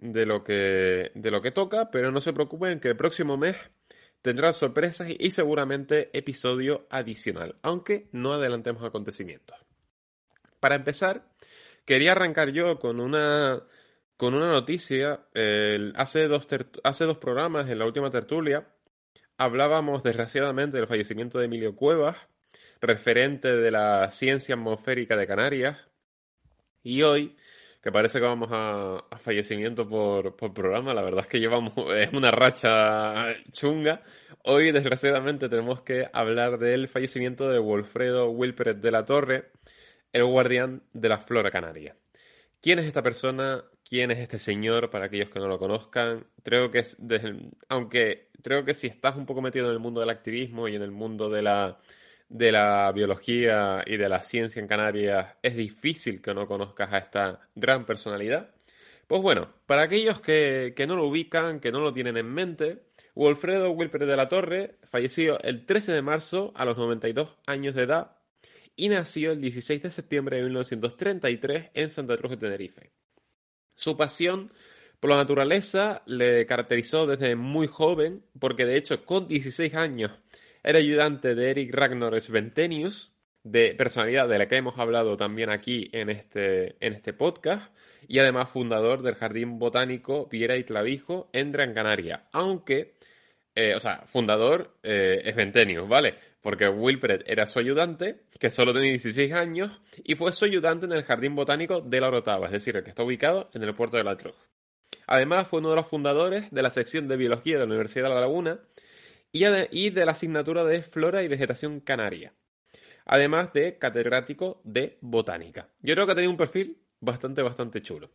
toca, pero no se preocupen que el próximo mes tendrá sorpresas y seguramente episodio adicional, aunque no adelantemos acontecimientos. Para empezar, quería arrancar yo con una noticia. Hace dos programas, en la última tertulia, hablábamos desgraciadamente del fallecimiento de Emilio Cuevas, referente de la ciencia atmosférica de Canarias, y hoy, que parece que vamos a fallecimiento por programa, la verdad es que es una racha chunga. Hoy, desgraciadamente, tenemos que hablar del fallecimiento de Wilfredo Wilpret de la Torre, el guardián de la flora canaria. ¿Quién es esta persona? ¿Quién es este señor? Para aquellos que no lo conozcan, aunque creo que si estás un poco metido en el mundo del activismo y en el mundo de la biología y de la ciencia en Canarias, es difícil que no conozcas a esta gran personalidad. Pues bueno, para aquellos que no lo ubican, que no lo tienen en mente, Wilfredo Wilpret de la Torre falleció el 13 de marzo a los 92 años de edad y nació el 16 de septiembre de 1933 en Santa Cruz de Tenerife. Su pasión por la naturaleza le caracterizó desde muy joven, porque de hecho con 16 años era ayudante de Erik Ragnar Sventenius, personalidad de la que hemos hablado también aquí en este podcast, y además fundador del Jardín Botánico Viera y Clavijo en Gran Canaria. Aunque, fundador es Ventenius, ¿vale? Porque Wilfred era su ayudante, que solo tenía 16 años, y fue su ayudante en el Jardín Botánico de la Orotava, es decir, el que está ubicado en el puerto de La Troja. Además, fue uno de los fundadores de la sección de Biología de la Universidad de La Laguna y de la asignatura de Flora y Vegetación Canaria, además de catedrático de Botánica. Yo creo que tenía un perfil bastante chulo.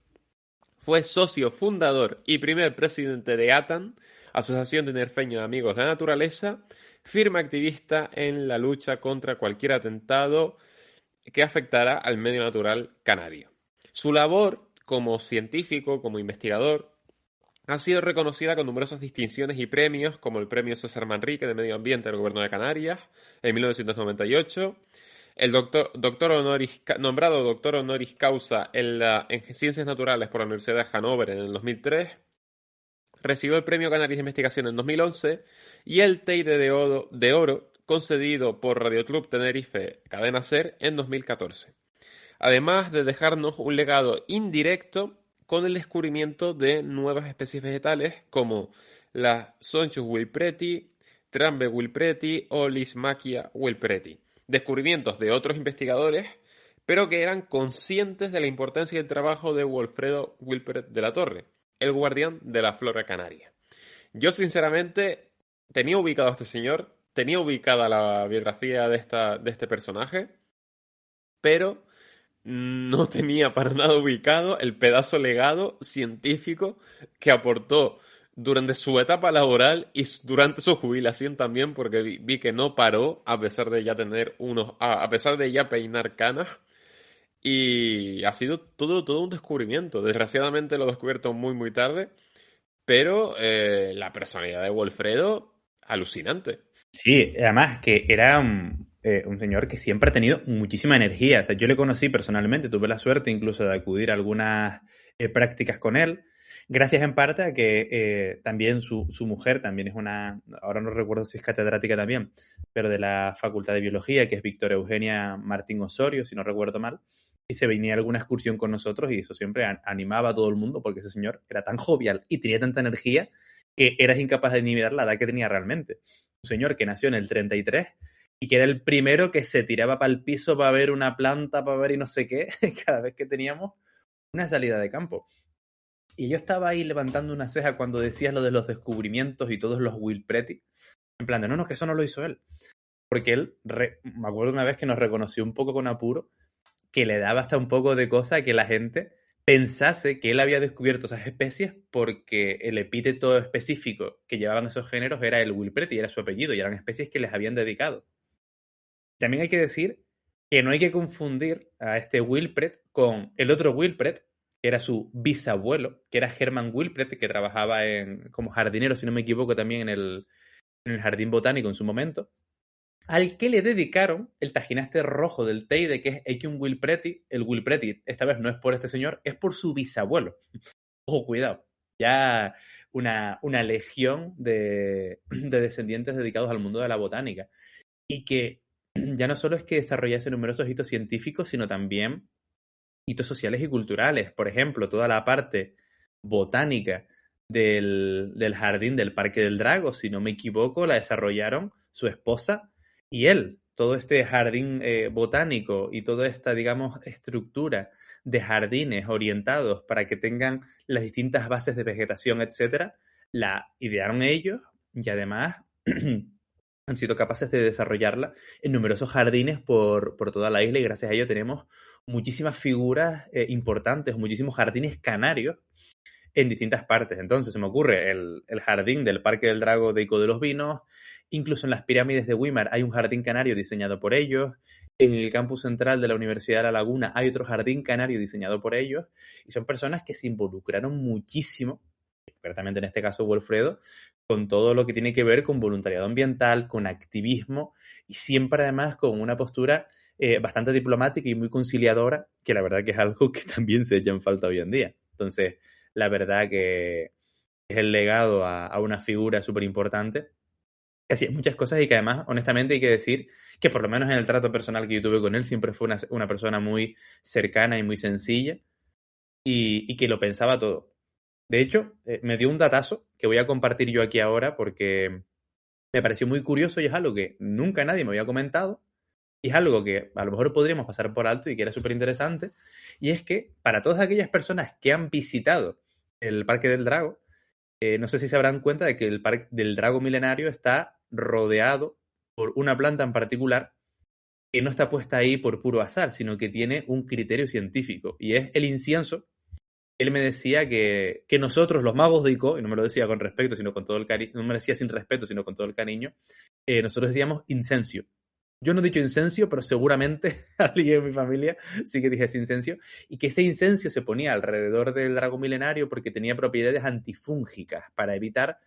Fue socio fundador y primer presidente de ATAN, Asociación de Tinerfeños de Amigos de la Naturaleza, firme activista en la lucha contra cualquier atentado que afectara al medio natural canario. Su labor como científico, como investigador, ha sido reconocida con numerosas distinciones y premios, como el Premio César Manrique de Medio Ambiente del Gobierno de Canarias en 1998, el nombrado doctor honoris causa en Ciencias Naturales por la Universidad de Hannover en el 2003, recibió el Premio Canarias de Investigación en 2011 y el Teide de Oro concedido por Radio Club Tenerife Cadena Ser en 2014. Además de dejarnos un legado indirecto con el descubrimiento de nuevas especies vegetales como la Sonchus wilpreti, Trambe wilpreti o Lismachia wilpreti. Descubrimientos de otros investigadores, pero que eran conscientes de la importancia del trabajo de Wilfredo Wilpret de la Torre, el guardián de la flora canaria. Yo, sinceramente, tenía ubicado a este señor, tenía ubicada la biografía de este personaje, pero no tenía para nada ubicado el pedazo legado científico que aportó durante su etapa laboral y durante su jubilación también, porque vi que no paró a pesar de ya peinar canas, y ha sido todo un descubrimiento. Desgraciadamente lo he descubierto muy tarde, pero la personalidad de Wilfredo, alucinante. Sí, además que era un señor que siempre ha tenido muchísima energía. O sea, yo le conocí personalmente, tuve la suerte incluso de acudir a algunas prácticas con él, gracias en parte a que también su mujer también es ahora no recuerdo si es catedrática también, pero de la Facultad de Biología, que es Victoria Eugenia Martín Osorio, si no recuerdo mal, y se venía a alguna excursión con nosotros y eso siempre animaba a todo el mundo porque ese señor era tan jovial y tenía tanta energía que eras incapaz de ni mirar la edad que tenía realmente. Un señor que nació en el 33 y que era el primero que se tiraba para el piso para ver una planta, para ver y no sé qué, cada vez que teníamos una salida de campo. Y yo estaba ahí levantando una ceja cuando decías lo de los descubrimientos y todos los Wilpreti, en plan de, no, que eso no lo hizo él. Porque él, me acuerdo una vez que nos reconoció un poco con apuro, que le daba hasta un poco de cosa que la gente pensase que él había descubierto esas especies porque el epíteto específico que llevaban esos géneros era el Wilpreti, era su apellido, y eran especies que les habían dedicado. También hay que decir que no hay que confundir a este Wilpret con el otro Wilpret, que era su bisabuelo, que era Hermann Wilpret, que trabajaba como jardinero, si no me equivoco, también en el Jardín Botánico en su momento, al que le dedicaron el tajinaste rojo del Teide, que es Eikion Wilpreti. El Wilpreti, esta vez no es por este señor, es por su bisabuelo. Ojo, cuidado. Ya una legión de descendientes dedicados al mundo de la botánica. Y que ya no solo es que desarrollase numerosos hitos científicos, sino también hitos sociales y culturales. Por ejemplo, toda la parte botánica del jardín del Parque del Drago, si no me equivoco, la desarrollaron su esposa y él. Todo este jardín botánico y toda esta, digamos, estructura de jardines orientados para que tengan las distintas bases de vegetación, etcétera, la idearon ellos y además han sido capaces de desarrollarla en numerosos jardines por toda la isla, y gracias a ello tenemos muchísimas figuras importantes, muchísimos jardines canarios en distintas partes. Entonces se me ocurre el jardín del Parque del Drago de Ico de los Vinos, incluso en las pirámides de Güímar hay un jardín canario diseñado por ellos, en el campus central de la Universidad de La Laguna hay otro jardín canario diseñado por ellos, y son personas que se involucraron muchísimo, concretamente en este caso Wilfredo, con todo lo que tiene que ver con voluntariado ambiental, con activismo, y siempre además con una postura bastante diplomática y muy conciliadora, que la verdad que es algo que también se echa en falta hoy en día. Entonces, la verdad que es el legado a una figura súper importante que hacía muchas cosas y que además, honestamente, hay que decir que por lo menos en el trato personal que yo tuve con él, siempre fue una persona muy cercana y muy sencilla y que lo pensaba todo. De hecho, me dio un datazo que voy a compartir yo aquí ahora porque me pareció muy curioso y es algo que nunca nadie me había comentado y es algo que a lo mejor podríamos pasar por alto y que era súper interesante. Y es que para todas aquellas personas que han visitado el Parque del Drago, no sé si se habrán cuenta de que el Parque del Drago Milenario está rodeado por una planta en particular que no está puesta ahí por puro azar, sino que tiene un criterio científico y es el incienso. Él me decía que nosotros, los magos de Ico, y no me lo decía con respeto, sino con todo el cariño, no me lo decía sin respeto, sino con todo el cariño, nosotros decíamos incensio. Yo no he dicho incencio, pero seguramente alguien en mi familia sí que dije ese incencio, y que ese incencio se ponía alrededor del drago milenario porque tenía propiedades antifúngicas para evitar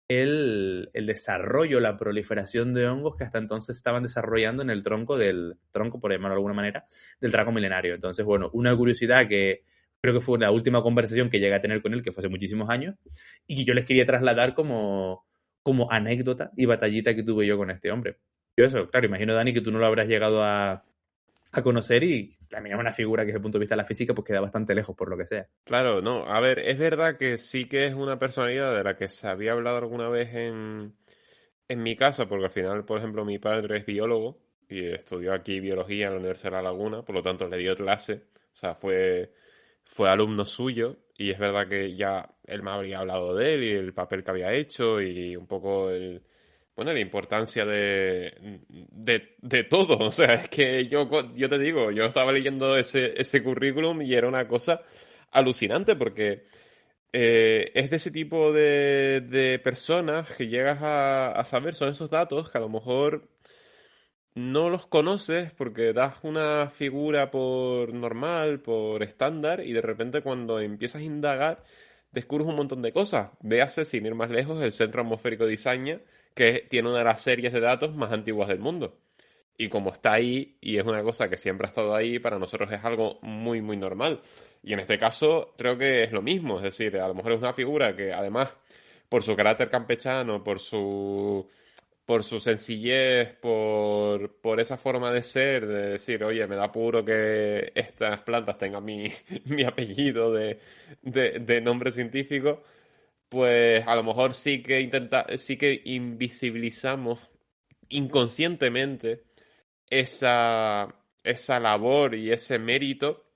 el desarrollo, la proliferación de hongos que hasta entonces estaban desarrollando en el tronco, por llamarlo de alguna manera, del drago milenario. Entonces, bueno, una curiosidad que creo que fue la última conversación que llegué a tener con él, que fue hace muchísimos años, y que yo les quería trasladar como anécdota y batallita que tuve yo con este hombre. Yo eso, claro, imagino, Dani, que tú no lo habrás llegado a conocer y también es una figura que desde el punto de vista de la física pues queda bastante lejos por lo que sea. Claro, no, a ver, es verdad que sí que es una personalidad de la que se había hablado alguna vez en mi casa, porque al final, por ejemplo, mi padre es biólogo y estudió aquí biología en la Universidad de La Laguna, por lo tanto le dio clase, o sea, fue alumno suyo y es verdad que ya él me habría hablado de él y el papel que había hecho y un poco bueno, la importancia de todo. O sea, es que yo te digo, yo estaba leyendo ese currículum y era una cosa alucinante porque es de ese tipo de personas que llegas a saber, son esos datos que a lo mejor no los conoces porque das una figura por normal, por estándar, y de repente cuando empiezas a indagar, descubres un montón de cosas. Véase, sin ir más lejos, el Centro Atmosférico de Izaña, que tiene una de las series de datos más antiguas del mundo. Y como está ahí, y es una cosa que siempre ha estado ahí, para nosotros es algo muy, muy normal. Y en este caso creo que es lo mismo, es decir, a lo mejor es una figura que además, por su carácter campechano, por su sencillez, por esa forma de ser, de decir, oye, me da apuro que estas plantas tengan mi apellido de nombre científico, pues a lo mejor sí que invisibilizamos inconscientemente esa labor y ese mérito,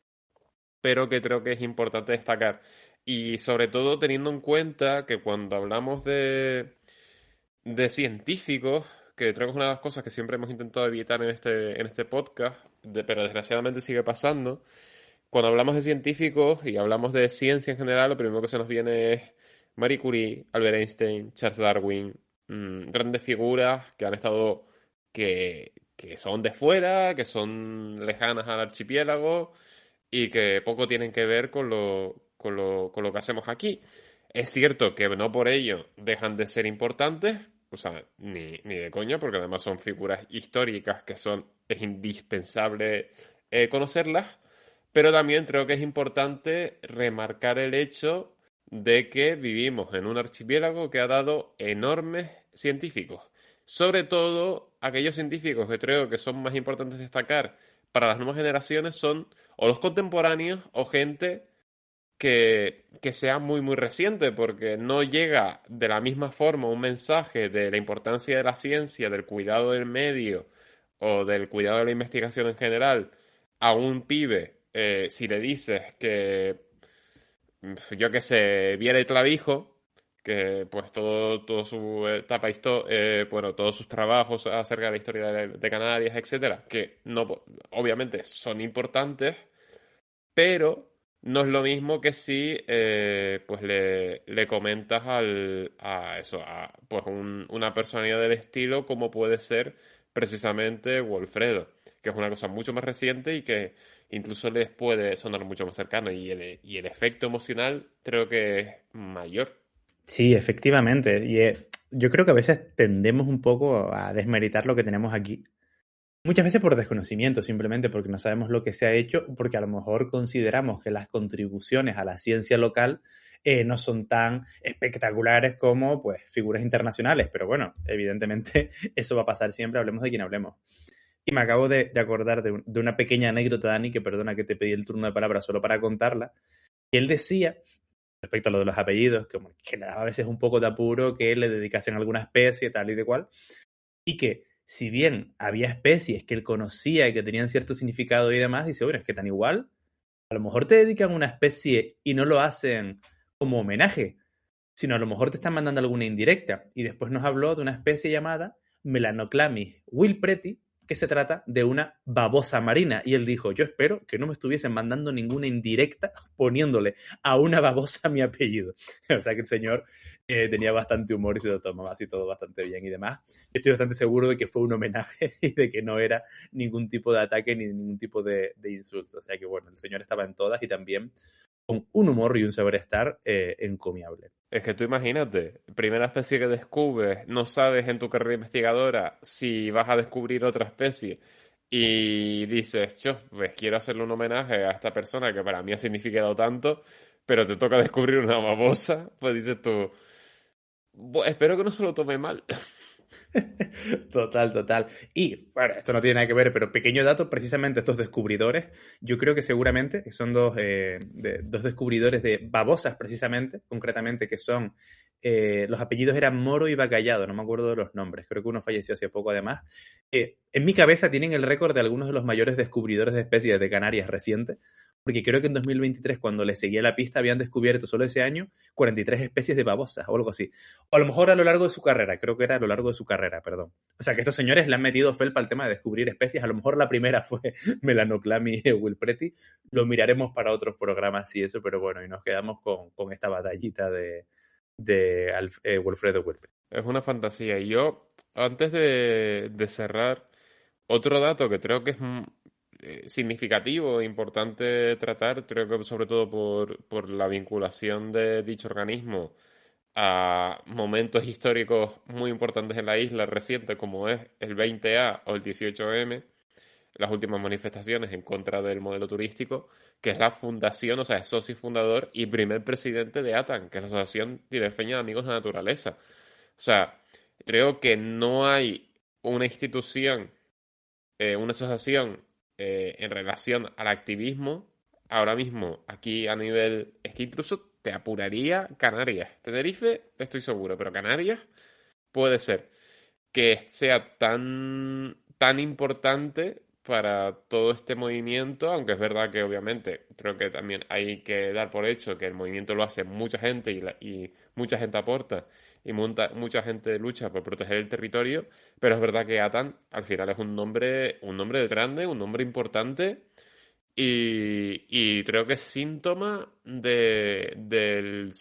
pero que creo que es importante destacar. Y sobre todo teniendo en cuenta que cuando hablamos de científicos, que creo que es una de las cosas que siempre hemos intentado evitar en este podcast, pero desgraciadamente sigue pasando. Cuando hablamos de científicos y hablamos de ciencia en general, lo primero que se nos viene es Marie Curie, Albert Einstein, Charles Darwin, grandes figuras que han estado, que son de fuera, que son lejanas al archipiélago y que poco tienen que ver con lo que hacemos aquí. Es cierto que no por ello dejan de ser importantes, o sea, ni de coña, porque además son figuras históricas que es indispensable conocerlas, pero también creo que es importante remarcar el hecho de que vivimos en un archipiélago que ha dado enormes científicos. Sobre todo, aquellos científicos que creo que son más importantes destacar para las nuevas generaciones son o los contemporáneos o gente que sea muy, muy reciente, porque no llega de la misma forma un mensaje de la importancia de la ciencia, del cuidado del medio o del cuidado de la investigación en general a un pibe, si le dices que, yo qué sé, viera el clavijo, que pues todo su etapa bueno, todos sus trabajos acerca de la historia de Canarias, etcétera, que no, obviamente son importantes, pero no es lo mismo que si pues le comentas pues una personalidad del estilo como puede ser precisamente Wolfredo, que es una cosa mucho más reciente y que incluso les puede sonar mucho más cercano y el efecto emocional creo que es mayor. Sí, efectivamente. Y yo creo que a veces tendemos un poco a desmeritar lo que tenemos aquí. Muchas veces por desconocimiento, simplemente porque no sabemos lo que se ha hecho, porque a lo mejor consideramos que las contribuciones a la ciencia local no son tan espectaculares como pues figuras internacionales, pero bueno, evidentemente eso va a pasar siempre, hablemos de quien hablemos. Y me acabo de acordar de una pequeña anécdota, Dani, que perdona que te pedí el turno de palabra solo para contarla, que él decía, respecto a lo de los apellidos, que le daba a veces un poco de apuro que le dedicasen a alguna especie, tal y de cual, y que si bien había especies que él conocía y que tenían cierto significado y demás, dice, bueno, es que tan igual, a lo mejor te dedican a una especie y no lo hacen como homenaje, sino a lo mejor te están mandando alguna indirecta. Y después nos habló de una especie llamada Melanoclamis wilpreti, que se trata de una babosa marina. Y él dijo, yo espero que no me estuviesen mandando ninguna indirecta poniéndole a una babosa mi apellido. O sea que el señor tenía bastante humor y se lo tomaba así todo bastante bien y demás. Yo estoy bastante seguro de que fue un homenaje y de que no era ningún tipo de ataque ni ningún tipo de insulto. O sea que bueno, el señor estaba en todas y también con un humor y un saber estar encomiable. Es que tú imagínate, primera especie que descubres, no sabes en tu carrera investigadora si vas a descubrir otra especie y dices, pues quiero hacerle un homenaje a esta persona que para mí ha significado tanto, pero te toca descubrir una babosa, pues dices tú, espero que no se lo tome mal. Total. Y, bueno, esto no tiene nada que ver, pero pequeño dato, precisamente estos descubridores, yo creo que seguramente son dos descubridores de babosas, precisamente, concretamente, que son, los apellidos eran Moro y Bacallado, no me acuerdo de los nombres, creo que uno falleció hace poco además. En mi cabeza tienen el récord de algunos de los mayores descubridores de especies de Canarias recientes, porque creo que en 2023, cuando les seguía la pista, habían descubierto solo ese año 43 especies de babosas o algo así. O a lo mejor a lo largo de su carrera, creo que era a lo largo de su carrera, perdón. O sea que estos señores le han metido felpa al tema de descubrir especies. A lo mejor la primera fue Melanoclamis wilpreti. Lo miraremos para otros programas y eso, pero bueno, y nos quedamos con esta batallita de Wilfredo Wilpreti. Es una fantasía. Y yo, antes de cerrar, otro dato que creo que es significativo e importante tratar, creo que sobre todo por la vinculación de dicho organismo a momentos históricos muy importantes en la isla reciente, como es el 20A o el 18M, las últimas manifestaciones en contra del modelo turístico, que es la fundación, o sea, es socio fundador y primer presidente de ATAN, que es la Asociación Tinerfeña de Amigos de la Naturaleza. O sea, creo que no hay una institución, una asociación en relación al activismo ahora mismo aquí a nivel, es que incluso te apuraría Canarias. Tenerife, estoy seguro, pero Canarias puede ser que sea tan importante para todo este movimiento, aunque es verdad que obviamente creo que también hay que dar por hecho que el movimiento lo hace mucha gente y mucha gente aporta y mucha gente lucha por proteger el territorio, pero es verdad que ATAN al final es un nombre grande, un nombre importante y creo que es síntoma del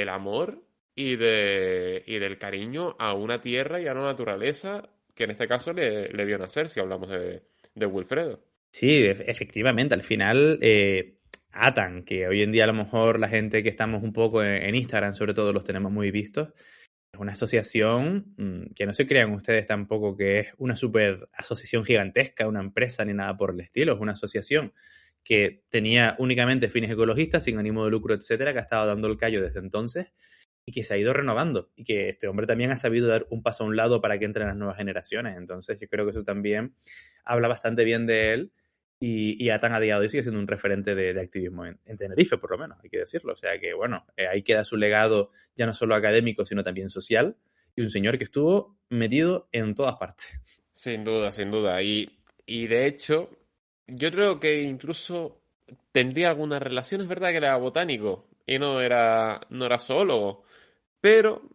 amor y del cariño a una tierra y a una naturaleza que en este caso le vio nacer, si hablamos de Wilfredo. Sí, efectivamente, al final ATAN, que hoy en día a lo mejor la gente que estamos un poco en Instagram sobre todo los tenemos muy vistos, es una asociación que no se crean ustedes tampoco que es una super asociación gigantesca, una empresa ni nada por el estilo, es una asociación que tenía únicamente fines ecologistas, sin ánimo de lucro, etcétera, que ha estado dando el callo desde entonces y que se ha ido renovando y que este hombre también ha sabido dar un paso a un lado para que entren las nuevas generaciones. Entonces yo creo que eso también habla bastante bien de él y ATAN a día de hoy sigue siendo un referente de activismo en Tenerife, por lo menos, hay que decirlo. O sea que, bueno, ahí queda su legado ya no solo académico, sino también social y un señor que estuvo metido en todas partes. Sin duda, sin duda. Y de hecho, yo creo que incluso tendría alguna relación. Es verdad que era botánico y no era zoólogo, pero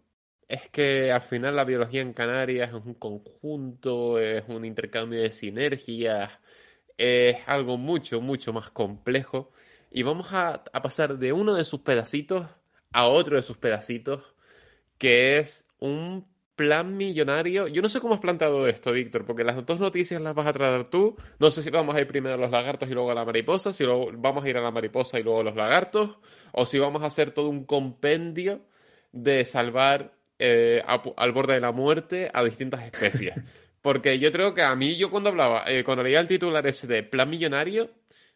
es que al final la biología en Canarias es un conjunto, es un intercambio de sinergias, es algo mucho, mucho más complejo. Y vamos a pasar de uno de sus pedacitos a otro de sus pedacitos, que es un plan millonario. Yo no sé cómo has planteado esto, Víctor, porque las dos noticias las vas a tratar tú. No sé si vamos a ir primero a los lagartos y luego a la mariposa, si luego vamos a ir a la mariposa y luego a los lagartos, o si vamos a hacer todo un compendio de salvar al borde de la muerte a distintas especies. Porque yo creo que a mí, yo cuando leía el titular ese de plan millonario,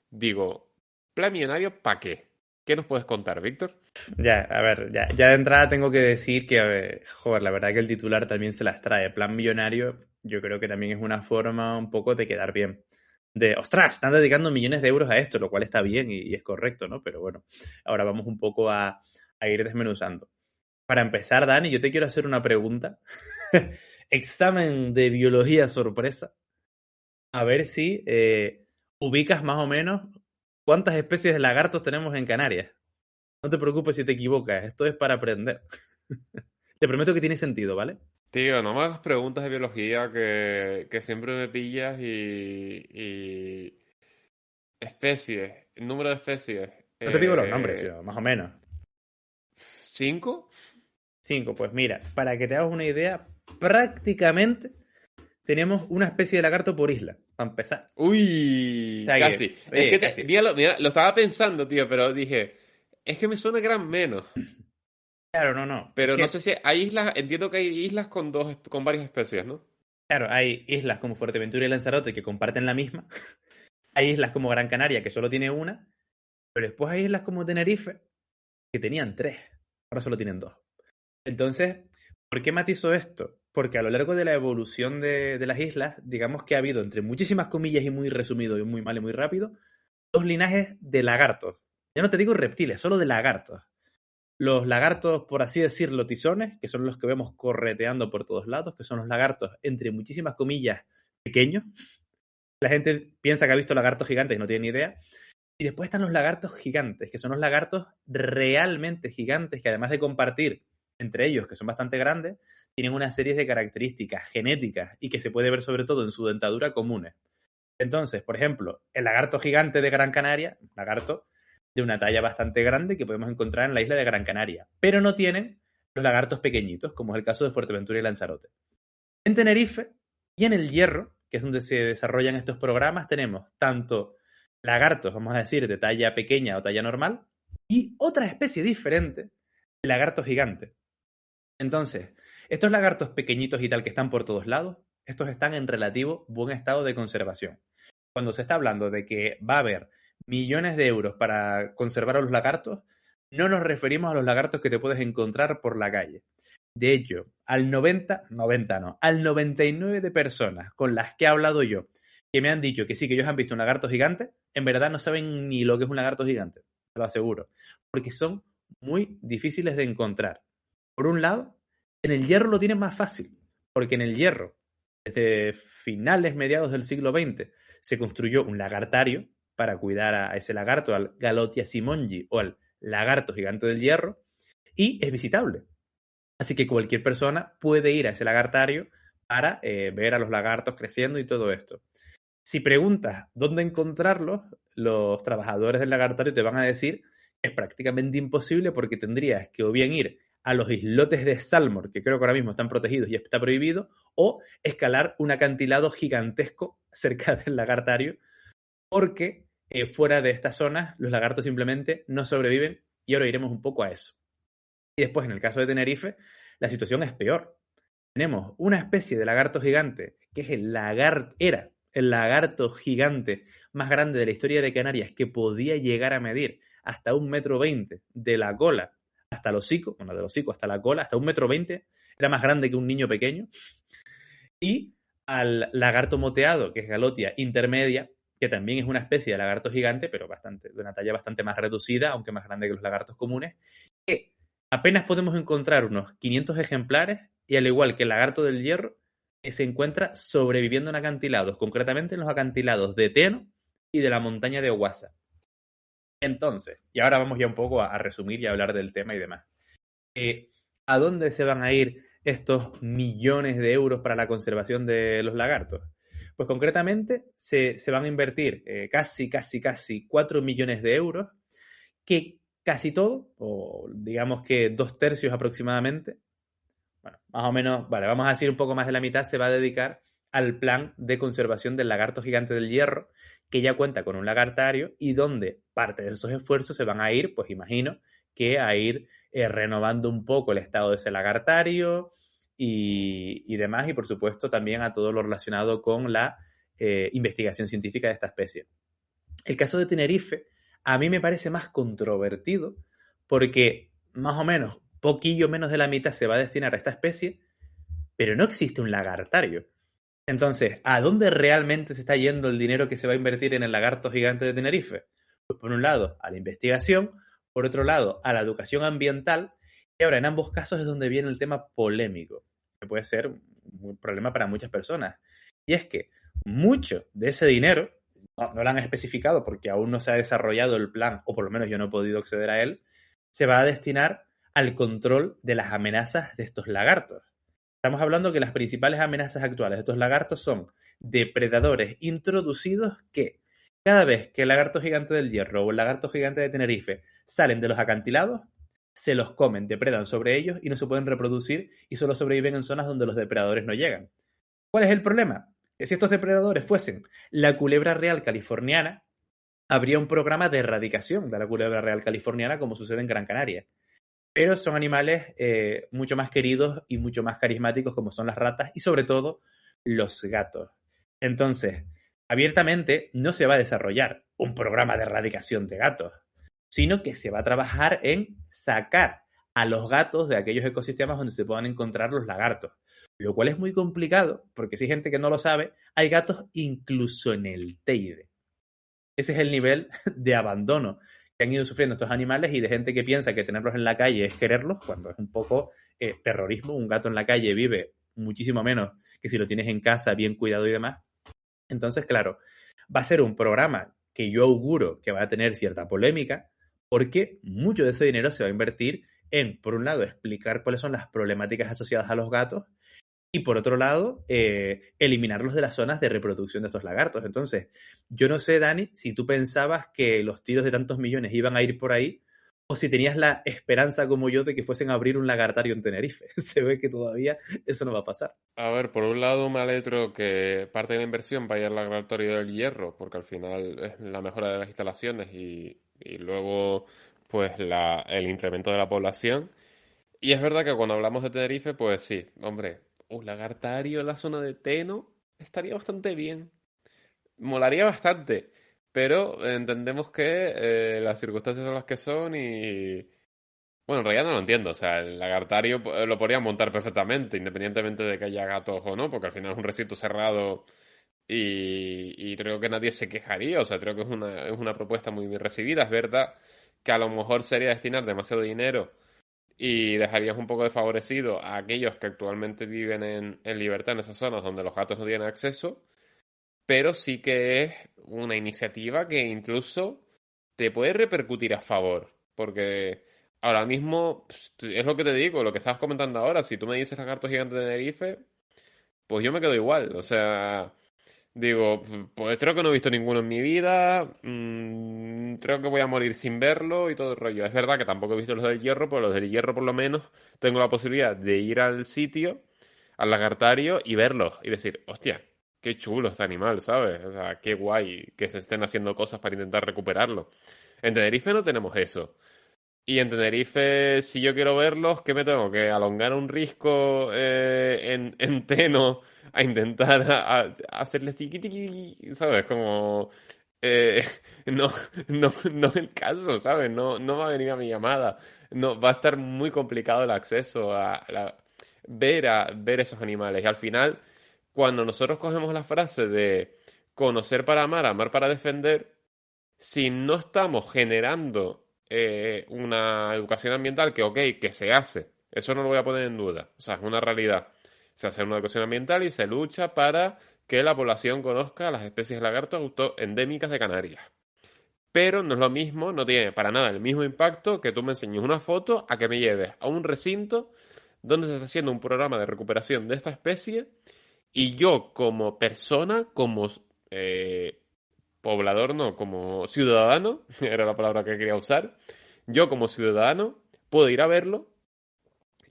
digo, ¿plan millonario para qué? ¿Qué nos puedes contar, Víctor? Ya, a ver, ya de entrada tengo que decir que, joder, la verdad que el titular también se las trae. Plan millonario, yo creo que también es una forma un poco de quedar bien. De, ostras, están dedicando millones de euros a esto, lo cual está bien y es correcto, ¿no? Pero bueno, ahora vamos un poco a ir desmenuzando. Para empezar, Dani, yo te quiero hacer una pregunta. Examen de biología sorpresa. A ver si ubicas más o menos cuántas especies de lagartos tenemos en Canarias. No te preocupes si te equivocas, esto es para aprender. Te prometo que tiene sentido, ¿vale? Tío, no me hagas preguntas de biología que siempre me pillas y... Especies, número de especies. No te digo los nombres, sino más o menos. ¿5? 5, pues mira, para que te hagas una idea, prácticamente tenemos una especie de lagarto por isla, para empezar. Uy, O sea casi. que, Es que casi. mira, lo estaba pensando, tío, pero dije, es que me suena que eran menos. Claro, no. Pero Es no que, sé si hay islas, entiendo que hay islas con varias especies, ¿no? claro, hay islas como Fuerteventura y Lanzarote que comparten la misma. Hay islas como Gran Canaria que solo tiene una. Pero después hay islas como Tenerife que tenían 3. Ahora solo tienen 2. Entonces, ¿por qué matizo esto? Porque a lo largo de la evolución de las islas, digamos que ha habido, entre muchísimas comillas y muy resumido y muy mal y muy rápido, 2 linajes de lagartos. Ya no te digo reptiles, solo de lagartos. Los lagartos, por así decirlo, tizones, que son los que vemos correteando por todos lados, que son los lagartos, entre muchísimas comillas, pequeños. La gente piensa que ha visto lagartos gigantes y no tiene ni idea. Y después están los lagartos gigantes, que son los lagartos realmente gigantes, que además de compartir entre ellos, que son bastante grandes, tienen una serie de características genéticas y que se puede ver sobre todo en su dentadura comunes. Entonces, por ejemplo, el lagarto gigante de Gran Canaria, un lagarto de una talla bastante grande que podemos encontrar en la isla de Gran Canaria, pero no tienen los lagartos pequeñitos, como es el caso de Fuerteventura y Lanzarote. En Tenerife y en el Hierro, que es donde se desarrollan estos programas, tenemos tanto lagartos, vamos a decir, de talla pequeña o talla normal, y otra especie diferente de lagarto gigante. Entonces, estos lagartos pequeñitos y tal que están por todos lados, estos están en relativo buen estado de conservación. Cuando se está hablando de que va a haber millones de euros para conservar a los lagartos, no nos referimos a los lagartos que te puedes encontrar por la calle. De hecho, al 99 de personas con las que he hablado yo, que me han dicho que sí, que ellos han visto un lagarto gigante, en verdad no saben ni lo que es un lagarto gigante, te lo aseguro, porque son muy difíciles de encontrar. Por un lado, en el Hierro lo tienen más fácil, porque en el Hierro, desde finales, mediados del siglo XX, se construyó un lagartario para cuidar a ese lagarto, al Galotia simonyi o al lagarto gigante del Hierro, y es visitable. Así que cualquier persona puede ir a ese lagartario para ver a los lagartos creciendo y todo esto. Si preguntas dónde encontrarlos, los trabajadores del lagartario te van a decir que es prácticamente imposible porque tendrías que o bien ir a los islotes de Salmor, que creo que ahora mismo están protegidos y está prohibido, o escalar un acantilado gigantesco cerca del lagartario, porque fuera de estas zonas los lagartos simplemente no sobreviven, y ahora iremos un poco a eso. Y después, en el caso de Tenerife, la situación es peor. Tenemos una especie de lagarto gigante, que es era el lagarto gigante más grande de la historia de Canarias, que podía llegar a medir hasta 1,20 m de la cola hasta el hocico, bueno, del hocico hasta la cola, hasta 1,20 m, era más grande que un niño pequeño. Y al lagarto moteado, que es Galotia intermedia, que también es una especie de lagarto gigante, pero de una talla bastante más reducida, aunque más grande que los lagartos comunes, que apenas podemos encontrar unos 500 ejemplares, y al igual que el lagarto del Hierro, se encuentra sobreviviendo en acantilados, concretamente en los acantilados de Teno y de la montaña de Huasa. Entonces, y ahora vamos ya un poco a resumir y a hablar del tema y demás. ¿A dónde se van a ir estos millones de euros para la conservación de los lagartos? Pues concretamente se van a invertir casi 4 millones de euros, que casi todo, o digamos que 2/3 aproximadamente, bueno, más o menos, vale, vamos a decir un poco más de la mitad, se va a dedicar al plan de conservación del lagarto gigante del Hierro, que ya cuenta con un lagartario y donde parte de esos esfuerzos se van a ir, pues imagino, que a ir renovando un poco el estado de ese lagartario y demás, y por supuesto también a todo lo relacionado con la investigación científica de esta especie. El caso de Tenerife a mí me parece más controvertido porque más o menos, poquillo menos de la mitad se va a destinar a esta especie, pero no existe un lagartario. Entonces, ¿a dónde realmente se está yendo el dinero que se va a invertir en el lagarto gigante de Tenerife? Pues por un lado, a la investigación, por otro lado, a la educación ambiental, y ahora en ambos casos es donde viene el tema polémico, que puede ser un problema para muchas personas. Y es que mucho de ese dinero, no lo han especificado porque aún no se ha desarrollado el plan, o por lo menos yo no he podido acceder a él, se va a destinar al control de las amenazas de estos lagartos. Estamos hablando que las principales amenazas actuales de estos lagartos son depredadores introducidos que cada vez que el lagarto gigante del Hierro o el lagarto gigante de Tenerife salen de los acantilados, se los comen, depredan sobre ellos y no se pueden reproducir y solo sobreviven en zonas donde los depredadores no llegan. ¿Cuál es el problema? Que si estos depredadores fuesen la culebra real californiana, habría un programa de erradicación de la culebra real californiana como sucede en Gran Canaria. Pero son animales mucho más queridos y mucho más carismáticos como son las ratas y sobre todo los gatos. Entonces, abiertamente no se va a desarrollar un programa de erradicación de gatos, sino que se va a trabajar en sacar a los gatos de aquellos ecosistemas donde se puedan encontrar los lagartos. Lo cual es muy complicado, porque si hay gente que no lo sabe, hay gatos incluso en el Teide. Ese es el nivel de abandono que han ido sufriendo estos animales y de gente que piensa que tenerlos en la calle es quererlos, cuando es un poco terrorismo. Un gato en la calle vive muchísimo menos que si lo tienes en casa, bien cuidado y demás. Entonces, claro, va a ser un programa que yo auguro que va a tener cierta polémica, porque mucho de ese dinero se va a invertir en, por un lado, explicar cuáles son las problemáticas asociadas a los gatos y, por otro lado, eliminarlos de las zonas de reproducción de estos lagartos. Entonces, yo no sé, Dani, si tú pensabas que los tiros de tantos millones iban a ir por ahí o si tenías la esperanza como yo de que fuesen a abrir un lagartario en Tenerife. Se ve que todavía eso no va a pasar. A ver, por un lado me alegro que parte de la inversión vaya al laboratorio del Hierro, porque al final es la mejora de las instalaciones y luego pues el incremento de la población. Y es verdad que cuando hablamos de Tenerife, pues sí, hombre, un lagartario en la zona de Teno estaría bastante bien. Molaría bastante, pero entendemos que las circunstancias son las que son y... Bueno, en realidad no lo entiendo. O sea, el lagartario lo podrían montar perfectamente, independientemente de que haya gatos o no, porque al final es un recinto cerrado y creo que nadie se quejaría. O sea, creo que es una propuesta muy bien recibida. Es verdad que a lo mejor sería destinar demasiado dinero y dejarías un poco desfavorecido a aquellos que actualmente viven en libertad en esas zonas donde los gatos no tienen acceso, pero sí que es una iniciativa que incluso te puede repercutir a favor, porque ahora mismo es lo que te digo, lo que estabas comentando ahora, si tú me dices lagarto gigante de Tenerife, pues yo me quedo igual, o sea, digo, pues creo que no he visto ninguno en mi vida, creo que voy a morir sin verlo y todo el rollo. Es verdad que tampoco he visto los del Hierro, pero los del Hierro por lo menos tengo la posibilidad de ir al sitio, al lagartario y verlos y decir, hostia, qué chulo este animal, ¿sabes? O sea, qué guay que se estén haciendo cosas para intentar recuperarlo. En Tenerife no tenemos eso. Y en Tenerife, si yo quiero verlos, ¿qué me tengo? ¿Que alongar un risco en Teno a intentar hacerles tiqui, ¿sabes? Como... eh, no, no es el caso, ¿sabes? No va a venir a mi llamada. No, va a estar muy complicado el acceso ver esos animales. Y al final, cuando nosotros cogemos la frase de conocer para amar, amar para defender, si no estamos generando una educación ambiental que, ok, que se hace, eso no lo voy a poner en duda, o sea, es una realidad. Se hace una educación ambiental y se lucha para que la población conozca las especies de lagartos endémicas de Canarias. Pero no es lo mismo, no tiene para nada el mismo impacto que tú me enseñes una foto a que me lleves a un recinto donde se está haciendo un programa de recuperación de esta especie y yo como persona, como poblador, no, como ciudadano, era la palabra que quería usar, yo como ciudadano puedo ir a verlo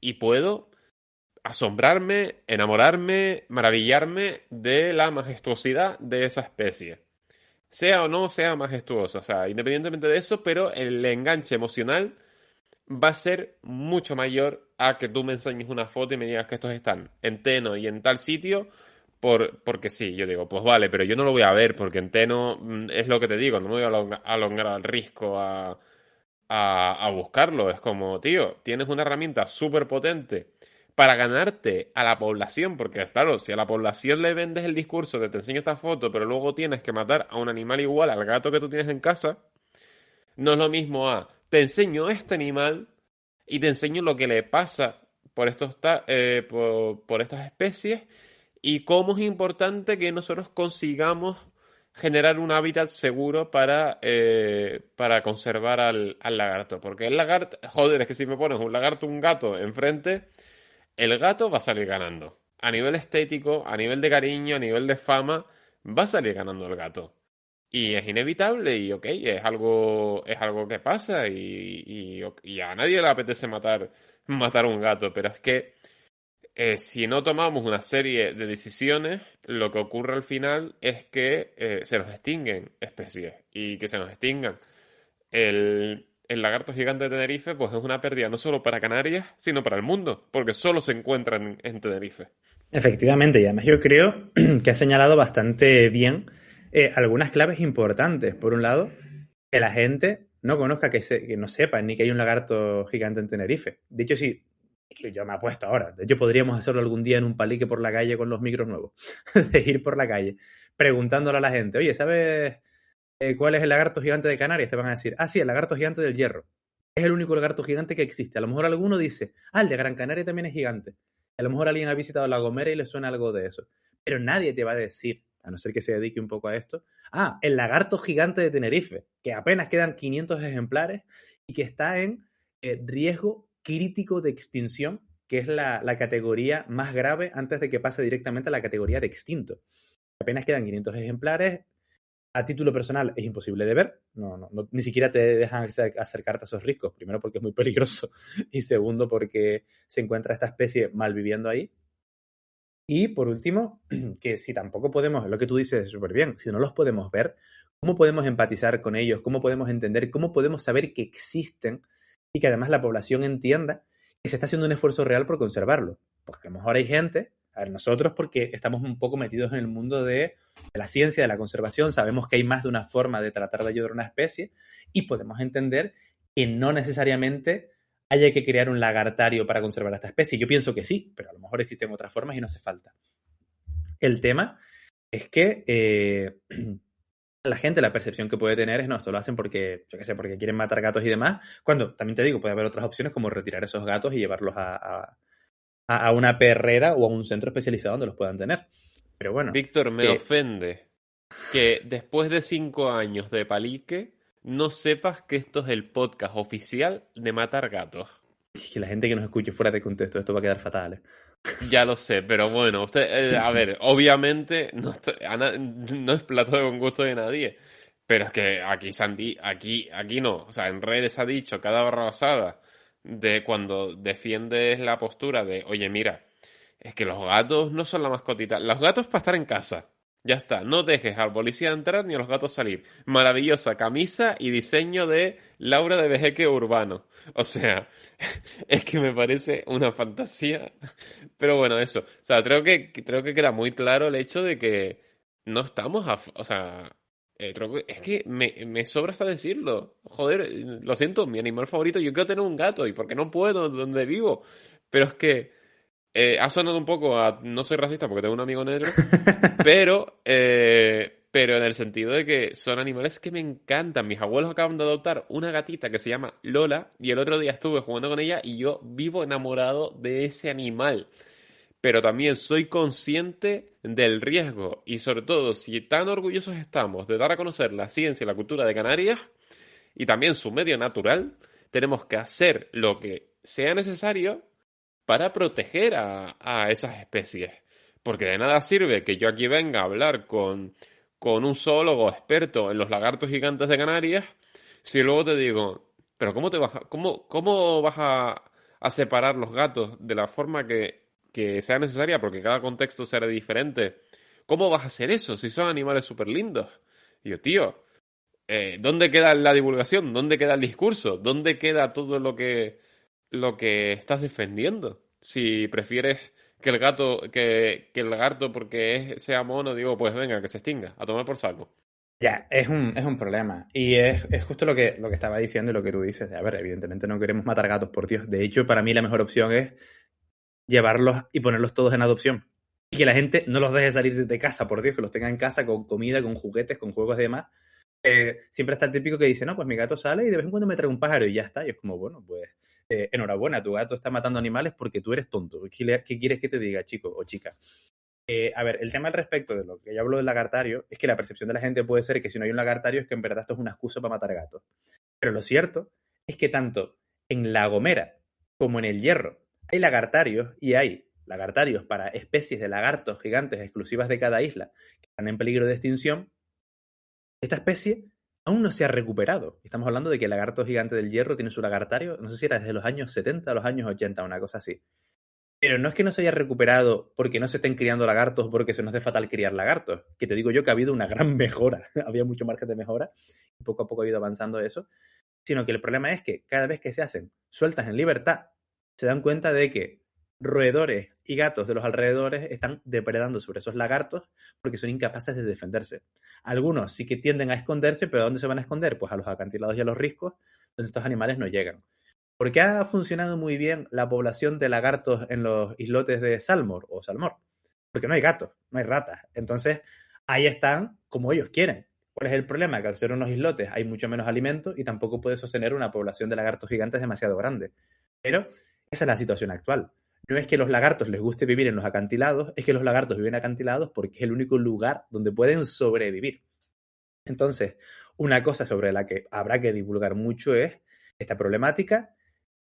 y puedo asombrarme, enamorarme, maravillarme de la majestuosidad de esa especie. Sea o no sea majestuosa, o sea, independientemente de eso, pero el enganche emocional va a ser mucho mayor a que tú me enseñes una foto y me digas que estos están en Teno y en tal sitio, porque sí, yo digo, pues vale, pero yo no lo voy a ver porque en Teno es lo que te digo, no me voy a alongar al risco a buscarlo. Es como, tío, tienes una herramienta súper potente para ganarte a la población, porque claro, si a la población le vendes el discurso de te enseño esta foto, pero luego tienes que matar a un animal igual al gato que tú tienes en casa, no es lo mismo a te enseño este animal y te enseño lo que le pasa por por estas especies y cómo es importante que nosotros consigamos generar un hábitat seguro para conservar al lagarto. Porque el lagarto, joder, es que si me pones un lagarto, un gato enfrente, el gato va a salir ganando. A nivel estético, a nivel de cariño, a nivel de fama, va a salir ganando el gato. Y es inevitable y ok, es algo que pasa y a nadie le apetece matar un gato, pero es que si no tomamos una serie de decisiones, lo que ocurre al final es que se nos extinguen especies y que se nos extingan. El lagarto gigante de Tenerife, pues es una pérdida no solo para Canarias, sino para el mundo, porque solo se encuentra en Tenerife. Efectivamente, y además yo creo que ha señalado bastante bien algunas claves importantes. Por un lado, que la gente no conozca, que no sepa ni que hay un lagarto gigante en Tenerife. De hecho, sí, es que yo me apuesto ahora. De hecho, podríamos hacerlo algún día en un palique por la calle con los micros nuevos. De ir por la calle preguntándole a la gente, oye, ¿sabes cuál es el lagarto gigante de Canarias? Te van a decir, ah, sí, el lagarto gigante del Hierro. Es el único lagarto gigante que existe. A lo mejor alguno dice, ah, el de Gran Canaria también es gigante. A lo mejor alguien ha visitado La Gomera y le suena algo de eso. Pero nadie te va a decir, a no ser que se dedique un poco a esto, ah, el lagarto gigante de Tenerife, que apenas quedan 500 ejemplares y que está en riesgo crítico de extinción, que es la categoría más grave antes de que pase directamente a la categoría de extinto. Apenas quedan 500 ejemplares. A título personal es imposible de ver, ni siquiera te dejan acercarte a esos riscos, primero porque es muy peligroso y segundo porque se encuentra esta especie malviviendo ahí. Y por último, que si tampoco podemos, lo que tú dices súper bien, si no los podemos ver, ¿cómo podemos empatizar con ellos? ¿Cómo podemos entender? ¿Cómo podemos saber que existen? Y que además la población entienda que se está haciendo un esfuerzo real por conservarlo. Porque a lo mejor hay gente, a ver, nosotros porque estamos un poco metidos en el mundo de la ciencia, de la conservación, sabemos que hay más de una forma de tratar de ayudar a una especie y podemos entender que no necesariamente haya que crear un lagartario para conservar esta especie. Yo pienso que sí, pero a lo mejor existen otras formas y no hace falta. El tema es que la gente, la percepción que puede tener es, no, esto lo hacen porque, yo qué sé, porque quieren matar gatos y demás, cuando también te digo, puede haber otras opciones como retirar esos gatos y llevarlos a una perrera o a un centro especializado donde los puedan tener. Pero bueno. Víctor, me ofende que después de 5 años de palique no sepas que esto es el podcast oficial de matar gatos. Que la gente que nos escuche fuera de contexto, esto va a quedar fatal, ¿eh? Ya lo sé, pero bueno, usted, a ver, obviamente no es plato de buen gusto de nadie, pero es que aquí no, o sea, en redes se ha dicho cada barrabasada de cuando defiendes la postura de, oye, mira, es que los gatos no son la mascotita, los gatos para estar en casa. Ya está, no dejes al policía entrar ni a los gatos salir. Maravillosa camisa y diseño de Laura de Vejeque Urbano. O sea, es que me parece una fantasía. Pero bueno, eso. O sea, creo que queda muy claro el hecho de que no estamos o sea, es que me sobra hasta decirlo. Joder, lo siento, mi animal favorito, yo quiero tener un gato y porque no puedo donde vivo. Pero es que ha sonado un poco a... No soy racista porque tengo un amigo negro, pero en el sentido de que son animales que me encantan. Mis abuelos acaban de adoptar una gatita que se llama Lola y el otro día estuve jugando con ella y yo vivo enamorado de ese animal. Pero también soy consciente del riesgo y sobre todo si tan orgullosos estamos de dar a conocer la ciencia y la cultura de Canarias y también su medio natural, tenemos que hacer lo que sea necesario para proteger a esas especies. Porque de nada sirve que yo aquí venga a hablar con un zoólogo experto en los lagartos gigantes de Canarias si luego te digo, pero ¿cómo vas a separar los gatos de la forma que sea necesaria? Porque cada contexto será diferente. ¿Cómo vas a hacer eso si son animales súper lindos? Y yo, tío, ¿dónde queda la divulgación? ¿Dónde queda el discurso? ¿Dónde queda todo lo que estás defendiendo? Si prefieres que el gato, que el lagarto porque sea mono, digo, pues venga, que se extinga, a tomar por saco. Ya, es un problema. Y es justo lo que estaba diciendo y lo que tú dices. A ver, evidentemente no queremos matar gatos, por Dios. De hecho, para mí la mejor opción es llevarlos y ponerlos todos en adopción. Y que la gente no los deje salir de casa, por Dios, que los tenga en casa con comida, con juguetes, con juegos y demás. Siempre está el típico que dice, no, pues mi gato sale y de vez en cuando me trae un pájaro y ya está. Y es como, bueno, pues enhorabuena, tu gato está matando animales porque tú eres tonto. ¿Qué quieres que te diga, chico o chica? A ver, el tema al respecto de lo que yo hablo del lagartario es que la percepción de la gente puede ser que si no hay un lagartario es que en verdad esto es una excusa para matar gatos. Pero lo cierto es que tanto en La Gomera como en El Hierro hay lagartarios y hay lagartarios para especies de lagartos gigantes exclusivas de cada isla que están en peligro de extinción. Esta especie aún no se ha recuperado. Estamos hablando de que el lagarto gigante del Hierro tiene su lagartario, no sé si era desde los años 70 a los años 80, una cosa así. Pero no es que no se haya recuperado porque no se estén criando lagartos, porque se nos hace fatal criar lagartos. Que te digo yo que ha habido una gran mejora. Había mucho margen de mejora y poco a poco ha ido avanzando eso. Sino que el problema es que cada vez que se hacen sueltas en libertad, se dan cuenta de que roedores y gatos de los alrededores están depredando sobre esos lagartos porque son incapaces de defenderse. Algunos sí que tienden a esconderse, pero ¿a dónde se van a esconder? Pues a los acantilados y a los riscos, donde estos animales no llegan. ¿Por qué ha funcionado muy bien la población de lagartos en los islotes de Salmor o Salmor? Porque no hay gatos, no hay ratas. Entonces, ahí están como ellos quieren. ¿Cuál es el problema? Que al ser unos islotes hay mucho menos alimento y tampoco puede sostener una población de lagartos gigantes demasiado grande. Pero esa es la situación actual. No es que los lagartos les guste vivir en los acantilados, es que los lagartos viven acantilados porque es el único lugar donde pueden sobrevivir. Entonces, una cosa sobre la que habrá que divulgar mucho es esta problemática,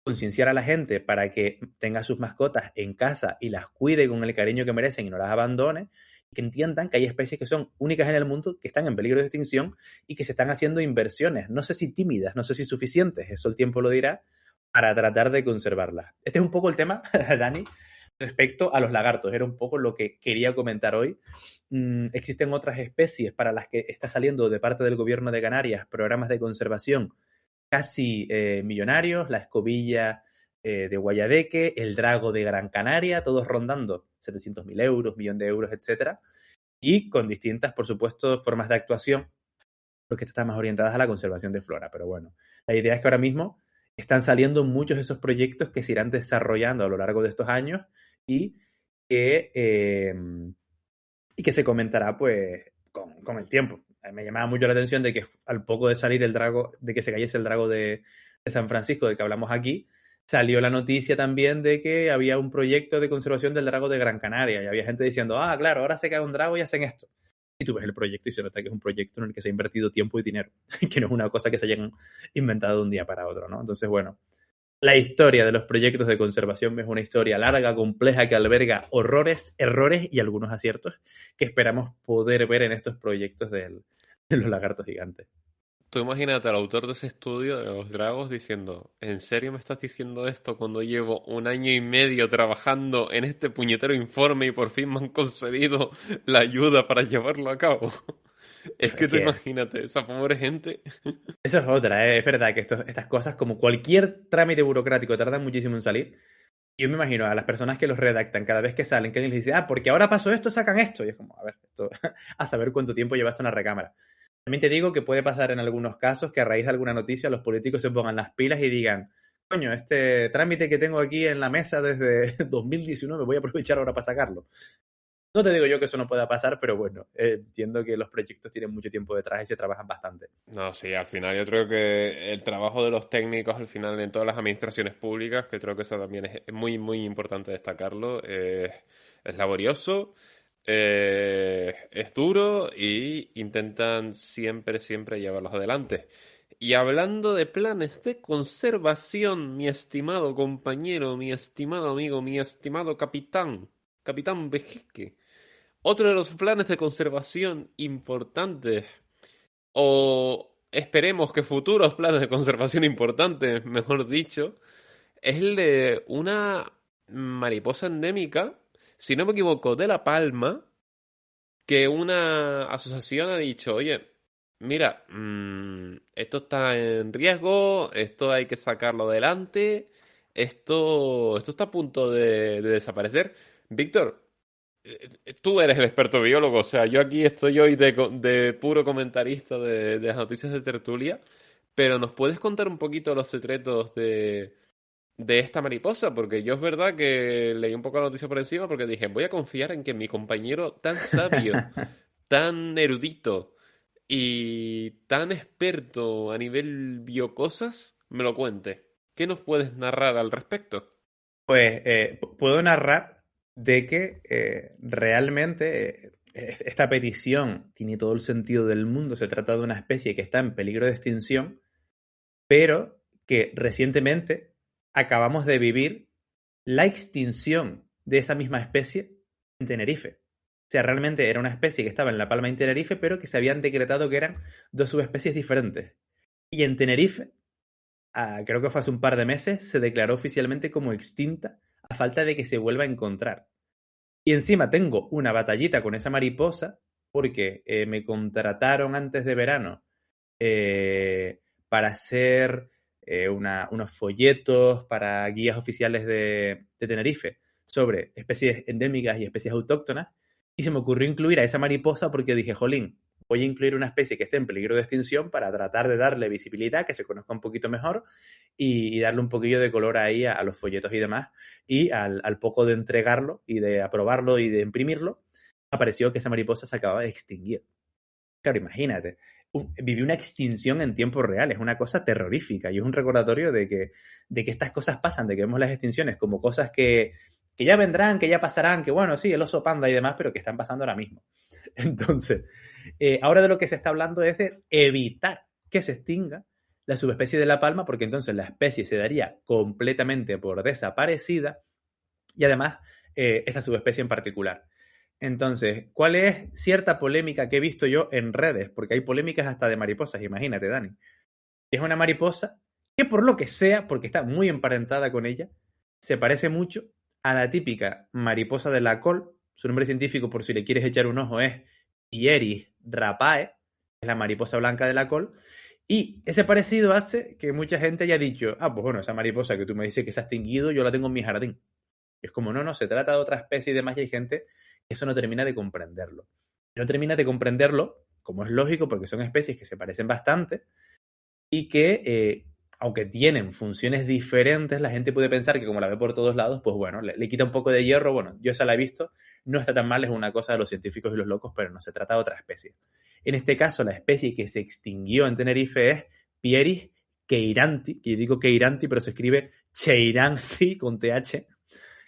concienciar a la gente para que tenga sus mascotas en casa y las cuide con el cariño que merecen y no las abandone, y que entiendan que hay especies que son únicas en el mundo, que están en peligro de extinción y que se están haciendo inversiones, no sé si tímidas, no sé si suficientes, eso el tiempo lo dirá, para tratar de conservarlas. Este es un poco el tema, Dani, respecto a los lagartos. Era un poco lo que quería comentar hoy. Existen otras especies para las que está saliendo de parte del gobierno de Canarias programas de conservación casi millonarios, la escobilla de Guayadeque, el drago de Gran Canaria, todos rondando 700.000 euros, millón de euros, etcétera, y con distintas, por supuesto, formas de actuación, porque estas están más orientadas a la conservación de flora. Pero bueno, la idea es que ahora mismo están saliendo muchos de esos proyectos que se irán desarrollando a lo largo de estos años y que se comentará pues con el tiempo. Me llamaba mucho la atención de que al poco de salir el drago, de que se cayese el drago de San Francisco, del que hablamos aquí, salió la noticia también de que había un proyecto de conservación del drago de Gran Canaria y había gente diciendo, ah, claro, ahora se cae un drago y hacen esto. Y tú ves el proyecto y se nota que es un proyecto en el que se ha invertido tiempo y dinero, que no es una cosa que se hayan inventado de un día para otro, ¿no? Entonces, bueno, la historia de los proyectos de conservación es una historia larga, compleja, que alberga horrores, errores y algunos aciertos que esperamos poder ver en estos proyectos de los lagartos gigantes. Tú imagínate al autor de ese estudio de los dragos diciendo, ¿en serio me estás diciendo esto cuando llevo 1 año y medio trabajando en este puñetero informe y por fin me han concedido la ayuda para llevarlo a cabo? Es que tú imagínate, esa pobre gente. Eso es otra, es verdad que estas cosas, como cualquier trámite burocrático, tardan muchísimo en salir. Yo me imagino a las personas que los redactan cada vez que salen, que alguien les dice, ah, porque ahora pasó esto, sacan esto. Y es como, a ver, esto, a saber cuánto tiempo lleva esto en la recámara. También te digo que puede pasar en algunos casos que a raíz de alguna noticia los políticos se pongan las pilas y digan, coño, este trámite que tengo aquí en la mesa desde 2019 voy a aprovechar ahora para sacarlo. No te digo yo que eso no pueda pasar, pero bueno, entiendo que los proyectos tienen mucho tiempo detrás y se trabajan bastante. No, sí, al final yo creo que el trabajo de los técnicos al final en todas las administraciones públicas, que creo que eso también es muy, muy importante destacarlo, es laborioso, es duro y intentan siempre, siempre llevarlos adelante. Y hablando de planes de conservación, mi estimado compañero, mi estimado amigo, mi estimado capitán Bejique. Otro de los planes de conservación importantes, o esperemos que futuros planes de conservación importantes, mejor dicho, es el de una mariposa endémica, si no me equivoco, de La Palma, que una asociación ha dicho, oye, mira, esto está en riesgo, esto hay que sacarlo adelante, esto está a punto de desaparecer. Víctor, tú eres el experto biólogo, o sea, yo aquí estoy hoy de puro comentarista de las noticias de tertulia, pero ¿nos puedes contar un poquito los secretos de esta mariposa? Porque yo es verdad que leí un poco la noticia por encima porque dije, voy a confiar en que mi compañero tan sabio, tan erudito y tan experto a nivel biocosas me lo cuente. ¿Qué nos puedes narrar al respecto? Pues puedo narrar de que realmente esta petición tiene todo el sentido del mundo. Se trata de una especie que está en peligro de extinción, pero que recientemente acabamos de vivir la extinción de esa misma especie en Tenerife. O sea, realmente era una especie que estaba en La Palma y en Tenerife, pero que se habían decretado que eran dos subespecies diferentes. Y en Tenerife, creo que fue hace un par de meses, se declaró oficialmente como extinta a falta de que se vuelva a encontrar. Y encima tengo una batallita con esa mariposa porque me contrataron antes de verano para hacer unos folletos para guías oficiales de Tenerife sobre especies endémicas y especies autóctonas. Y se me ocurrió incluir a esa mariposa porque dije, jolín, voy a incluir una especie que esté en peligro de extinción para tratar de darle visibilidad, que se conozca un poquito mejor y darle un poquillo de color ahí a los folletos y demás. Y al poco de entregarlo y de aprobarlo y de imprimirlo, apareció que esa mariposa se acababa de extinguir. Claro, imagínate, viví una extinción en tiempo real, es una cosa terrorífica y es un recordatorio de que estas cosas pasan, de que vemos las extinciones como cosas que ya vendrán, que ya pasarán, que bueno, sí, el oso panda y demás, pero que están pasando ahora mismo. Entonces, ahora de lo que se está hablando es de evitar que se extinga la subespecie de la palma, porque entonces la especie se daría completamente por desaparecida y además esta subespecie en particular. Entonces, ¿cuál es cierta polémica que he visto yo en redes? Porque hay polémicas hasta de mariposas, imagínate, Dani. Es una mariposa que por lo que sea, porque está muy emparentada con ella, se parece mucho a la típica mariposa de la col. Su nombre científico, por si le quieres echar un ojo, es Pieris rapae, es la mariposa blanca de la col. Y ese parecido hace que mucha gente haya dicho, pues bueno, esa mariposa que tú me dices que se ha extinguido, yo la tengo en mi jardín. Y es como, no, se trata de otra especie y demás, y hay gente que eso no termina de comprenderlo. No termina de comprenderlo, como es lógico, porque son especies que se parecen bastante y que, aunque tienen funciones diferentes, la gente puede pensar que como la ve por todos lados, pues bueno, le quita un poco de hierro. Bueno, yo esa la he visto, no está tan mal, es una cosa de los científicos y los locos, pero no se trata de otra especie. En este caso, la especie que se extinguió en Tenerife es Pieris queiranti, que yo digo queiranti, pero se escribe cheiranci con TH,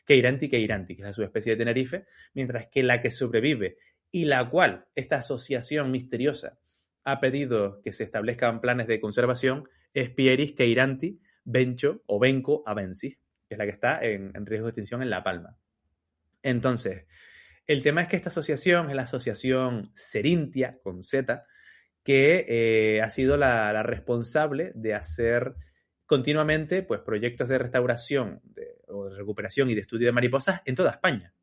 queiranti, que es la subespecie de Tenerife, mientras que la que sobrevive y la cual esta asociación misteriosa ha pedido que se establezcan planes de conservación es Pieris queiranti bencho o benco abensis, que es la que está en riesgo de extinción en La Palma. Entonces, el tema es que esta asociación es la asociación Serintia, con Z, que ha sido la responsable de hacer continuamente pues, proyectos de restauración o de recuperación y de estudio de mariposas en toda España.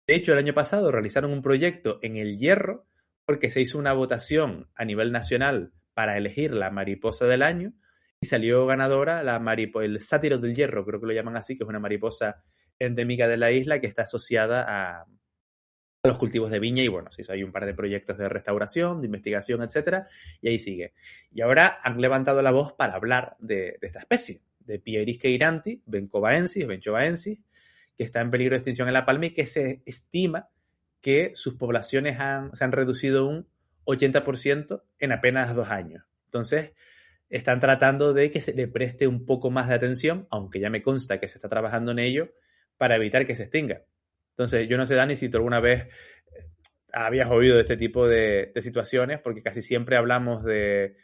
De hecho, el año pasado realizaron un proyecto en El Hierro porque se hizo una votación a nivel nacional para elegir la mariposa del año y salió ganadora el sátiro del hierro, creo que lo llaman así, que es una mariposa endémica de la isla que está asociada a los cultivos de viña y bueno, se hizo ahí un par de proyectos de restauración, de investigación, etcétera, y ahí sigue. Y ahora han levantado la voz para hablar de esta especie, de Pieris queiranti, bencho baensis, que está en peligro de extinción en La Palma y que se estima que sus poblaciones se han reducido un 80% en apenas 2 años. Entonces, están tratando de que se le preste un poco más de atención, aunque ya me consta que se está trabajando en ello, para evitar que se extinga. Entonces, yo no sé, Dani, si tú alguna vez habías oído de este tipo de situaciones, porque casi siempre hablamos de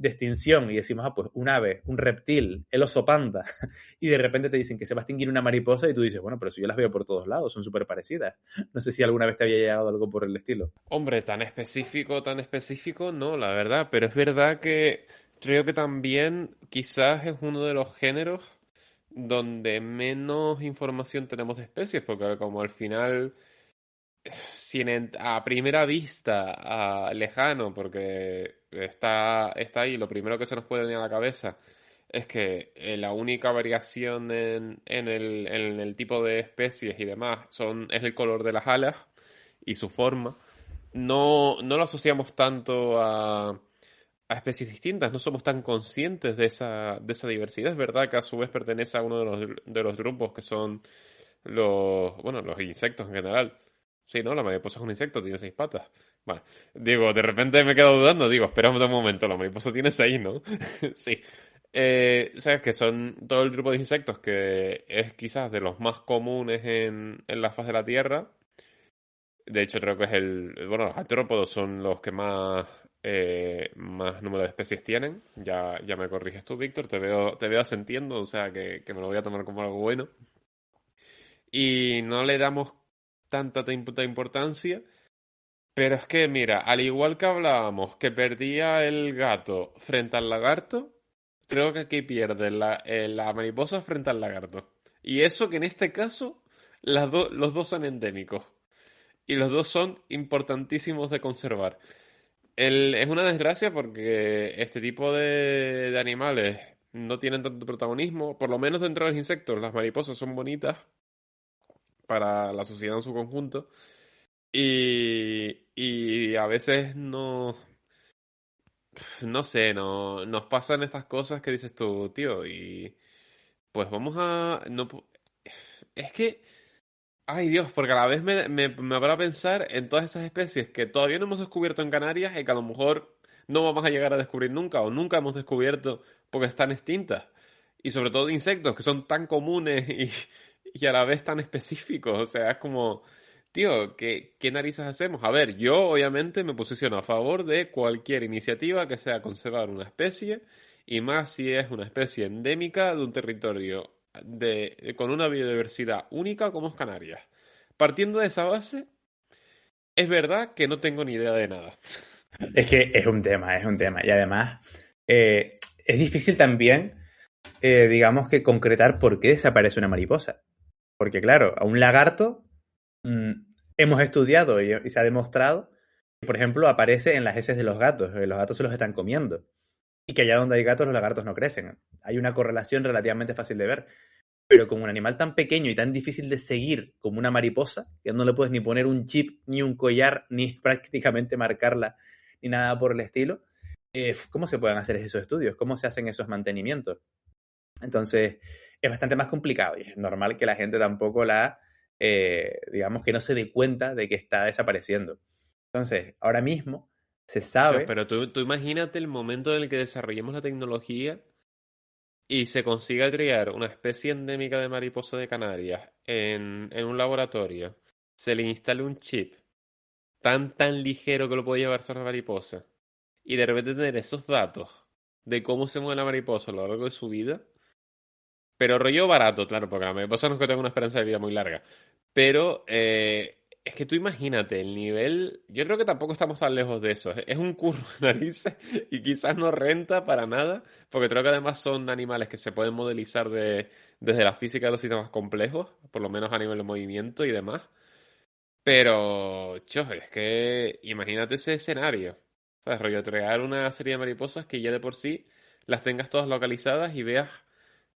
extinción y decimos, pues un ave, un reptil, el oso panda, y de repente te dicen que se va a extinguir una mariposa y tú dices, bueno, pero si yo las veo por todos lados, son súper parecidas. No sé si alguna vez te había llegado algo por el estilo. Hombre, tan específico, no, la verdad, pero es verdad que creo que también quizás es uno de los géneros donde menos información tenemos de especies, porque como al final, a primera vista, lejano, porque está ahí, lo primero que se nos puede venir a la cabeza es que la única variación en el tipo de especies y demás es el color de las alas y su forma. No lo asociamos tanto a especies distintas, no somos tan conscientes de esa diversidad. Es verdad que a su vez pertenece a uno de los grupos que son los insectos en general. Sí, ¿no? La mariposa es un insecto, tiene 6 patas. Vale. Digo, de repente me he quedado dudando. Digo, espera un momento, la mariposa tiene 6, ¿no? Sí. Sabes que son todo el grupo de insectos que es quizás de los más comunes en la faz de la Tierra. De hecho, creo que es bueno, los artrópodos son los que más número de especies tienen. Ya me corriges tú, Víctor. Te veo asentiendo, o sea que me lo voy a tomar como algo bueno. Y no le damos tanta importancia. Pero es que, mira, al igual que hablábamos que perdía el gato frente al lagarto, creo que aquí pierde la mariposa frente al lagarto. Y eso que en este caso los dos son endémicos. Y los dos son importantísimos de conservar. Es una desgracia porque este tipo de animales no tienen tanto protagonismo. Por lo menos dentro de los insectos, las mariposas son bonitas para la sociedad en su conjunto. Y a veces no sé, nos pasan estas cosas que dices tú, tío, y pues vamos a... No, es que, ay Dios, porque a la vez me habrá pensar en todas esas especies que todavía no hemos descubierto en Canarias y que a lo mejor no vamos a llegar a descubrir nunca o nunca hemos descubierto porque están extintas. Y sobre todo de insectos que son tan comunes y a la vez tan específicos. O sea, es como, tío, ¿qué narices hacemos? A ver, yo obviamente me posiciono a favor de cualquier iniciativa que sea conservar una especie y más si es una especie endémica de un territorio con una biodiversidad única como es Canarias. Partiendo de esa base, es verdad que no tengo ni idea de nada. Es que es un tema. Y además, es difícil también, digamos que concretar por qué desaparece una mariposa. Porque claro, a un lagarto hemos estudiado y se ha demostrado que, por ejemplo, aparece en las heces de los gatos. Los gatos se los están comiendo. Y que allá donde hay gatos, los lagartos no crecen. Hay una correlación relativamente fácil de ver. Pero como un animal tan pequeño y tan difícil de seguir como una mariposa, que no le puedes ni poner un chip, ni un collar, ni prácticamente marcarla, ni nada por el estilo, ¿cómo se pueden hacer esos estudios? ¿Cómo se hacen esos mantenimientos? Entonces, es bastante más complicado y es normal que la gente tampoco digamos que no se dé cuenta de que está desapareciendo. Entonces, ahora mismo se sabe... Pero tú imagínate el momento en el que desarrollemos la tecnología y se consiga criar una especie endémica de mariposa de Canarias en un laboratorio, se le instale un chip tan ligero que lo puede llevar solo una mariposa y de repente tener esos datos de cómo se mueve la mariposa a lo largo de su vida, pero rollo barato, claro, porque la mariposa no es que tenga una esperanza de vida muy larga, pero es que tú imagínate el nivel, yo creo que tampoco estamos tan lejos de eso, es un curro de narices y quizás no renta para nada, porque creo que además son animales que se pueden modelizar desde la física de los sistemas complejos, por lo menos a nivel de movimiento y demás. Pero, es que imagínate ese escenario, ¿sabes? Rollo, crear una serie de mariposas que ya de por sí las tengas todas localizadas y veas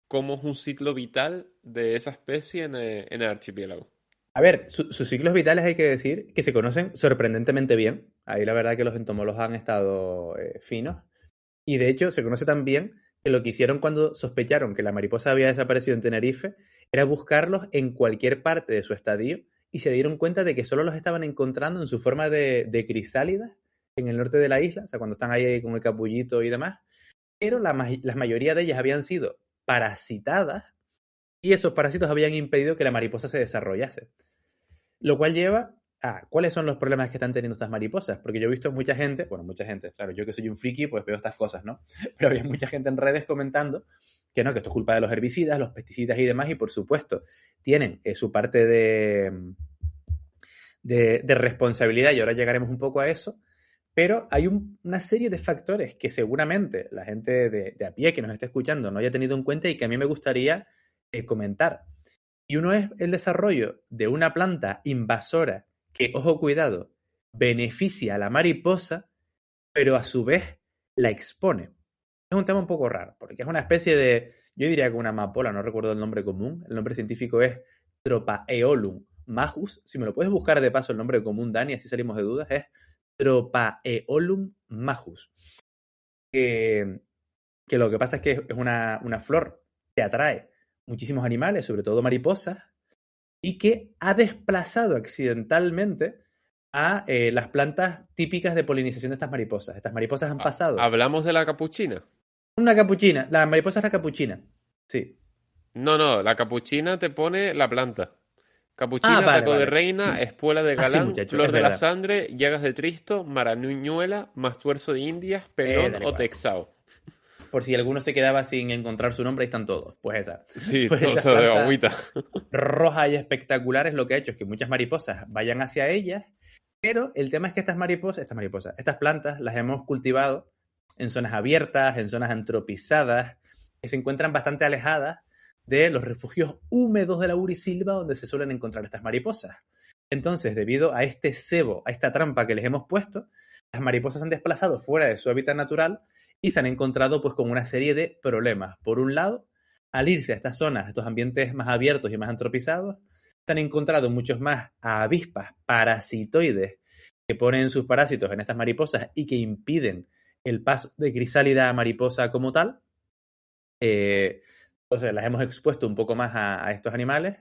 cómo es un ciclo vital de esa especie en el archipiélago. A ver, sus ciclos vitales hay que decir que se conocen sorprendentemente bien. Ahí la verdad que los entomólogos han estado finos. Y de hecho se conoce también que lo que hicieron cuando sospecharon que la mariposa había desaparecido en Tenerife era buscarlos en cualquier parte de su estadio y se dieron cuenta de que solo los estaban encontrando en su forma de crisálidas en el norte de la isla, o sea, cuando están ahí con el capullito y demás. Pero la mayoría de ellas habían sido parasitadas y esos parásitos habían impedido que la mariposa se desarrollase. Lo cual lleva a cuáles son los problemas que están teniendo estas mariposas. Porque yo he visto mucha gente, claro, yo que soy un friki, pues veo estas cosas, ¿no? Pero había mucha gente en redes comentando que no, que esto es culpa de los herbicidas, los pesticidas y demás, y por supuesto, tienen su parte de responsabilidad, y ahora llegaremos un poco a eso, pero hay una serie de factores que seguramente la gente de a pie que nos está escuchando no haya tenido en cuenta y que a mí me gustaría comentar. Y uno es el desarrollo de una planta invasora que, ojo, cuidado, beneficia a la mariposa, pero a su vez la expone. es un tema un poco raro, porque es una especie de, yo diría que una amapola, no recuerdo el nombre común, el nombre científico es Tropaeolum majus. Si me lo puedes buscar de paso el nombre común, Dani, así salimos de dudas, es Tropaeolum majus. Que lo que pasa es que es una flor que atrae muchísimos animales, sobre todo mariposas, y que ha desplazado accidentalmente a las plantas típicas de polinización de estas mariposas. Estas mariposas han pasado. ¿Hablamos de la capuchina? Una capuchina. La mariposa es la capuchina. Sí. No, la capuchina te pone la planta. Capuchina, vale, taco de vale. reina, espuela de Sí, galán, muchacho, flor es de la verdad. sangre, llagas de Tristo, marañuela, mastuerzo de Indias, pelón Dale, o igual. texao. Por si alguno se quedaba sin encontrar su nombre, ahí están todos. Pues esa. Sí, Pues todo esas eso de plantas agüita. rojas y espectaculares lo que ha hecho es que muchas mariposas vayan hacia ellas, pero el tema es que estas plantas las hemos cultivado en zonas abiertas, en zonas antropizadas, que se encuentran bastante alejadas de los refugios húmedos de la laurisilva donde se suelen encontrar estas mariposas. Entonces, debido a este cebo, a esta trampa que les hemos puesto, las mariposas han desplazado fuera de su hábitat natural y se han encontrado pues con una serie de problemas. Por un lado, al irse a estas zonas, a estos ambientes más abiertos y más antropizados, se han encontrado muchos más avispas parasitoides que ponen sus parásitos en estas mariposas y que impiden el paso de crisálida a mariposa como tal. Entonces las hemos expuesto un poco más a estos animales.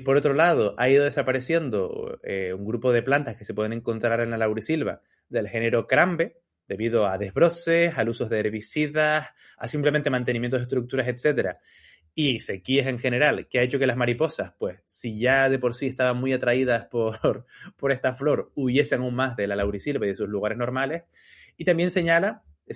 Por otro lado, ha ido desapareciendo un grupo de plantas que se pueden encontrar en la laurisilva del género Crambe, debido a desbroces, al uso de herbicidas, a simplemente mantenimiento de estructuras, etcétera, y sequías en general, que ha hecho que las mariposas, pues, si ya de por sí estaban muy atraídas por esta flor, huyesen aún más de la laurisilva y de sus lugares normales. Y también se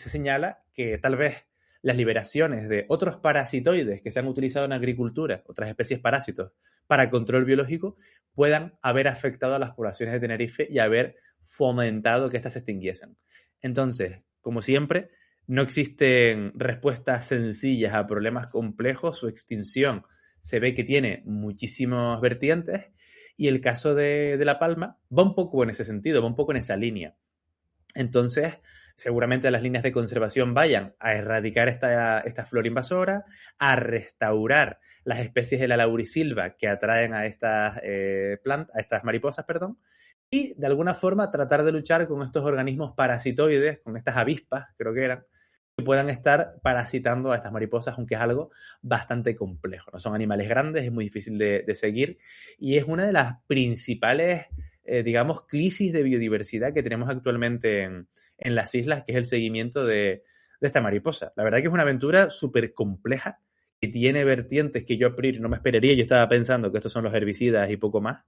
señala que tal vez las liberaciones de otros parasitoides que se han utilizado en agricultura, otras especies parásitos, para control biológico, puedan haber afectado a las poblaciones de Tenerife y haber fomentado que éstas se extinguiesen. Entonces, como siempre, no existen respuestas sencillas a problemas complejos. Su extinción se ve que tiene muchísimas vertientes y el caso de La Palma va un poco en ese sentido, va un poco en esa línea. Entonces, seguramente las líneas de conservación vayan a erradicar esta flora invasora, a restaurar las especies de la laurisilva que atraen a estas a estas mariposas, perdón, y de alguna forma tratar de luchar con estos organismos parasitoides, con estas avispas, creo que eran, que puedan estar parasitando a estas mariposas, aunque es algo bastante complejo. No son animales grandes, es muy difícil de seguir y es una de las principales, digamos, crisis de biodiversidad que tenemos actualmente en las islas, que es el seguimiento de esta mariposa. La verdad que es una aventura súper compleja, que tiene vertientes que yo a priori no me esperaría. Yo estaba pensando que estos son los herbicidas y poco más.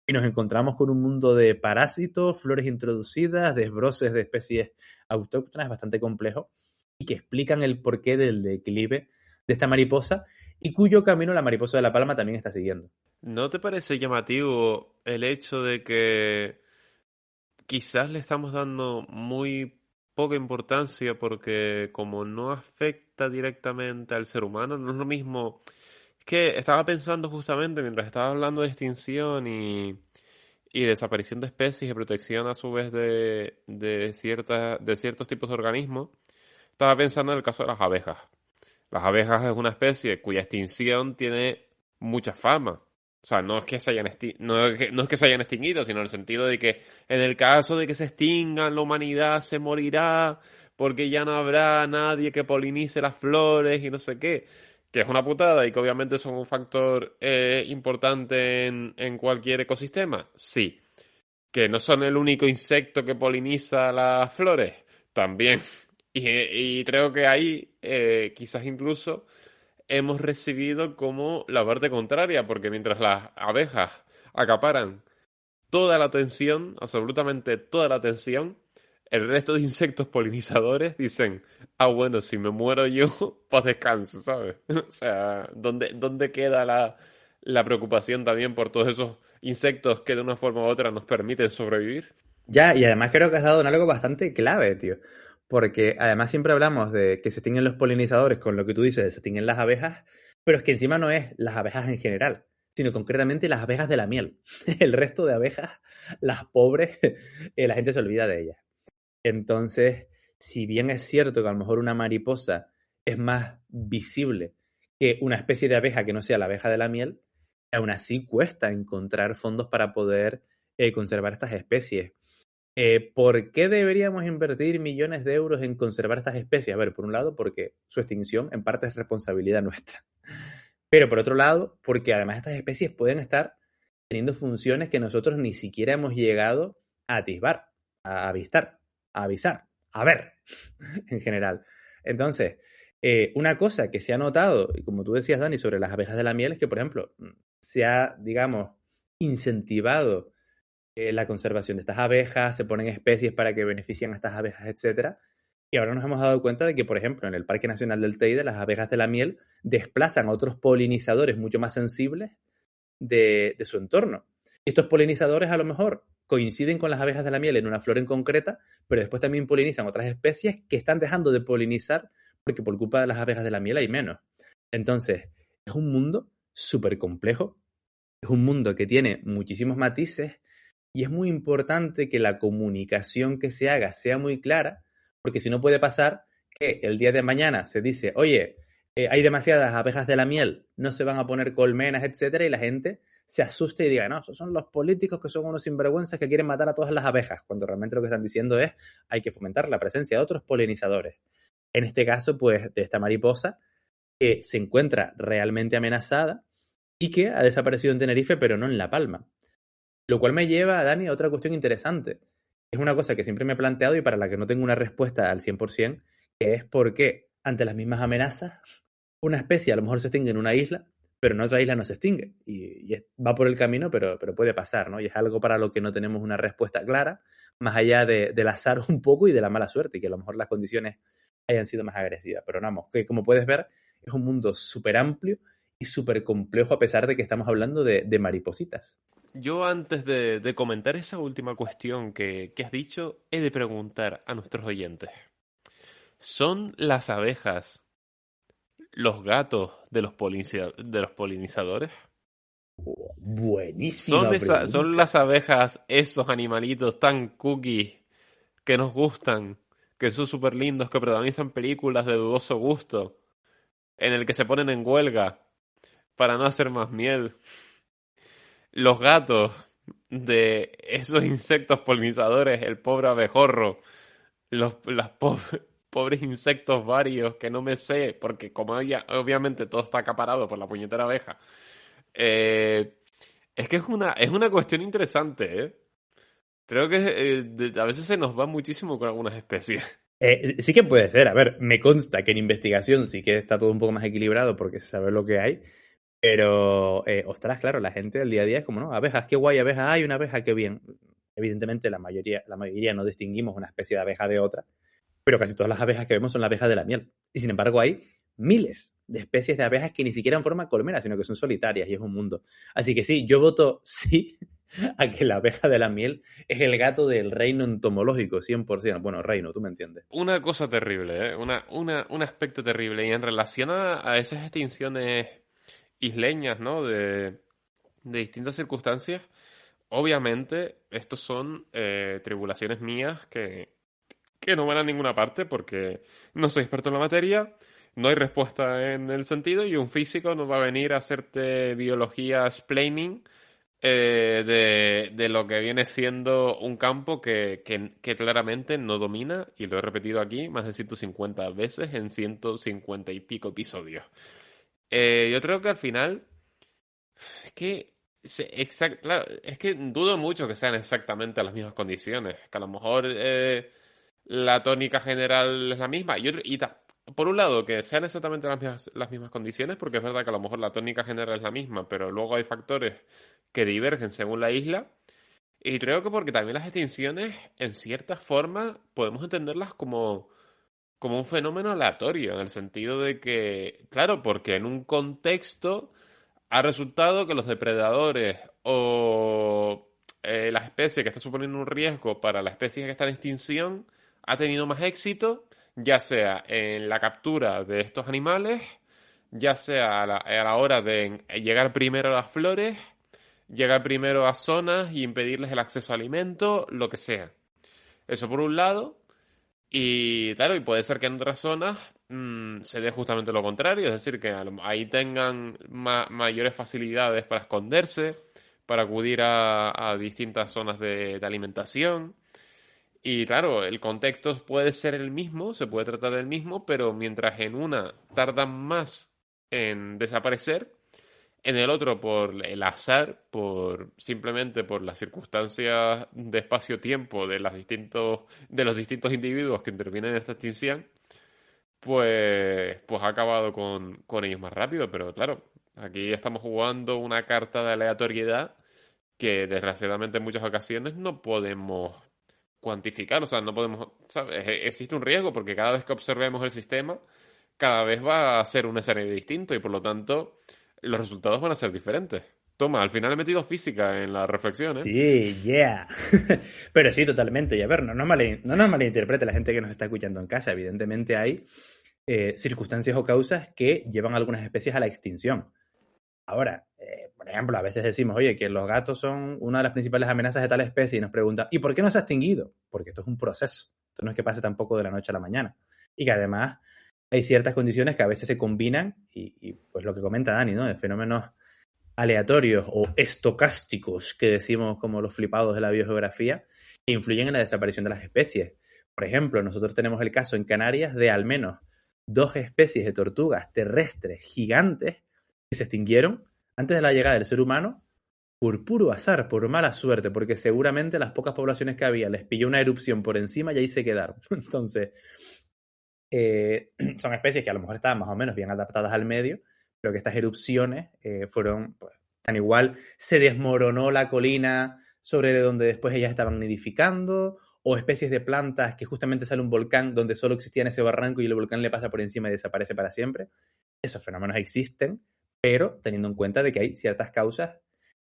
Y nos encontramos con un mundo de parásitos, flores introducidas, desbroces de especies autóctonas bastante complejo y que explican el porqué del declive de esta mariposa y cuyo camino la mariposa de La Palma también está siguiendo. ¿No te parece llamativo el hecho de que quizás le estamos dando muy poca importancia porque como no afecta directamente al ser humano, no es lo mismo? Es que estaba pensando justamente mientras estaba hablando de extinción y desaparición de especies y protección a su vez de ciertos tipos de organismos, estaba pensando en el caso de las abejas. Las abejas es una especie cuya extinción tiene mucha fama. O sea, no es que se hayan no es que se hayan extinguido, sino en el sentido de que en el caso de que se extingan, la humanidad se morirá porque ya no habrá nadie que polinice las flores y no sé qué. Que es una putada y que obviamente son un factor importante en cualquier ecosistema. Sí. Que no son el único insecto que poliniza las flores. También. Y creo que ahí quizás incluso hemos recibido como la parte contraria, porque mientras las abejas acaparan toda la atención, absolutamente toda la atención, el resto de insectos polinizadores dicen, ah, bueno, si me muero yo, pues descanso, ¿sabes? O sea, ¿dónde queda la preocupación también por todos esos insectos que de una forma u otra nos permiten sobrevivir? Ya, y además creo que has dado en algo bastante clave, tío. Porque además siempre hablamos de que se extinguen los polinizadores con lo que tú dices, se extinguen las abejas, pero es que encima no es las abejas en general, sino concretamente las abejas de la miel. El resto de abejas, las pobres, la gente se olvida de ellas. Entonces, si bien es cierto que a lo mejor una mariposa es más visible que una especie de abeja que no sea la abeja de la miel, aún así cuesta encontrar fondos para poder conservar estas especies. ¿Por qué deberíamos invertir millones de euros en conservar estas especies? A ver, por un lado, porque su extinción en parte es responsabilidad nuestra. Pero por otro lado, porque además estas especies pueden estar teniendo funciones que nosotros ni siquiera hemos llegado a atisbar, a avistar, a avisar, a ver, en general. Entonces, una cosa que se ha notado, y como tú decías, Dani, sobre las abejas de la miel, es que, por ejemplo, se ha, digamos, incentivado la conservación de estas abejas, se ponen especies para que beneficien a estas abejas, etcétera. Y ahora nos hemos dado cuenta de que, por ejemplo, en el Parque Nacional del Teide, las abejas de la miel desplazan a otros polinizadores mucho más sensibles de su entorno. Y estos polinizadores a lo mejor coinciden con las abejas de la miel en una flor en concreta, pero después también polinizan otras especies que están dejando de polinizar porque por culpa de las abejas de la miel hay menos. Entonces, es un mundo súper complejo, es un mundo que tiene muchísimos matices y es muy importante que la comunicación que se haga sea muy clara, porque si no puede pasar que el día de mañana se dice, oye, hay demasiadas abejas de la miel, no se van a poner colmenas, etcétera, y la gente se asuste y diga, no, esos son los políticos que son unos sinvergüenzas que quieren matar a todas las abejas, cuando realmente lo que están diciendo es hay que fomentar la presencia de otros polinizadores. En este caso, pues, de esta mariposa que se encuentra realmente amenazada y que ha desaparecido en Tenerife, pero no en La Palma. Lo cual me lleva, Dani, a otra cuestión interesante. Es una cosa que siempre me he planteado y para la que no tengo una respuesta al 100%, que es por qué, ante las mismas amenazas, una especie a lo mejor se extingue en una isla, pero en otra isla no se extingue. Y va por el camino, pero puede pasar, ¿no? Y es algo para lo que no tenemos una respuesta clara, más allá del azar un poco y de la mala suerte, y que a lo mejor las condiciones hayan sido más agresivas. Pero vamos, que como puedes ver, es un mundo súper amplio y súper complejo a pesar de que estamos hablando de maripositas. Yo antes de comentar esa última cuestión que has dicho, he de preguntar a nuestros oyentes. ¿Son las abejas los gatos de los polinizadores? Buenísima pregunta. ¿Son las abejas esos animalitos tan cookies que nos gustan, que son súper lindos, que protagonizan películas de dudoso gusto, en el que se ponen en huelga para no hacer más miel? Los gatos de esos insectos polinizadores, el pobre abejorro, pobres insectos varios que no me sé, porque como obviamente todo está acaparado por la puñetera abeja. Es que es una cuestión interesante, ¿eh? Creo que a veces se nos va muchísimo con algunas especies. Sí que puede ser. A ver, me consta que en investigación sí que está todo un poco más equilibrado porque se sabe lo que hay. Pero, ostras, claro, la gente del día a día es como, ¿no? Abejas, qué guay, abejas, hay una abeja, qué bien. Evidentemente, la mayoría no distinguimos una especie de abeja de otra, pero casi todas las abejas que vemos son las abejas de la miel. Y sin embargo, hay miles de especies de abejas que ni siquiera forman colmenas, sino que son solitarias y es un mundo. Así que sí, yo voto sí a que la abeja de la miel es el gato del reino entomológico, 100%. Bueno, reino, tú me entiendes. Una cosa terrible, ¿eh? Un aspecto terrible. Y en relación a esas extinciones isleñas, ¿no? De distintas circunstancias, obviamente estos son tribulaciones mías que no van a ninguna parte porque no soy experto en la materia, no hay respuesta en el sentido y un físico no va a venir a hacerte biología explaining de lo que viene siendo un campo que claramente no domina, y lo he repetido aquí más de 150 veces en 150 y pico episodios. Yo creo que al final es que claro, es que dudo mucho que sean exactamente las mismas condiciones, que a lo mejor la tónica general es la misma. Por un lado, que sean exactamente las mismas condiciones, porque es verdad que a lo mejor la tónica general es la misma, pero luego hay factores que divergen según la isla. Y creo que porque también las extinciones, en cierta forma, podemos entenderlas como un fenómeno aleatorio, en el sentido de que, claro, porque en un contexto ha resultado que los depredadores o la especie que está suponiendo un riesgo para la especie que está en extinción ha tenido más éxito, ya sea en la captura de estos animales, ya sea a la hora de llegar primero a las flores, llegar primero a zonas y impedirles el acceso a alimento, lo que sea. Eso por un lado. Y claro, y puede ser que en otras zonas se dé justamente lo contrario, es decir, que ahí tengan mayores facilidades para esconderse, para acudir a distintas zonas de alimentación. Y claro, el contexto puede ser el mismo, se puede tratar del mismo, pero mientras en una tardan más en desaparecer, en el otro por el azar, simplemente por las circunstancias de espacio-tiempo de los distintos individuos que intervienen en esta extinción, pues ha acabado con ellos más rápido. Pero claro, aquí estamos jugando una carta de aleatoriedad que desgraciadamente en muchas ocasiones no podemos cuantificar, o sea, no podemos, ¿sabes? Existe un riesgo porque cada vez que observemos el sistema, cada vez va a ser un escenario distinto y por lo tanto los resultados van a ser diferentes. Toma, al final he metido física en la reflexión, ¿eh? Sí, yeah. Pero sí, totalmente. Y a ver, no nos malinterprete la gente que nos está escuchando en casa. Evidentemente hay circunstancias o causas que llevan a algunas especies a la extinción. Ahora, por ejemplo, a veces decimos, oye, que los gatos son una de las principales amenazas de tal especie y nos preguntan, ¿y por qué no se ha extinguido? Porque esto es un proceso. Esto no es que pase tampoco de la noche a la mañana. Y que además hay ciertas condiciones que a veces se combinan y pues lo que comenta Dani, ¿no? De fenómenos aleatorios o estocásticos que decimos como los flipados de la biogeografía que influyen en la desaparición de las especies. Por ejemplo, nosotros tenemos el caso en Canarias de al menos 2 especies de tortugas terrestres gigantes que se extinguieron antes de la llegada del ser humano por puro azar, por mala suerte, porque seguramente las pocas poblaciones que había les pilló una erupción por encima y ahí se quedaron. Entonces, son especies que a lo mejor estaban más o menos bien adaptadas al medio, pero que estas erupciones fueron pues, tan igual, se desmoronó la colina sobre donde después ellas estaban nidificando, o especies de plantas que justamente sale un volcán donde solo existía en ese barranco y el volcán le pasa por encima y desaparece para siempre. Esos fenómenos existen, pero teniendo en cuenta de que hay ciertas causas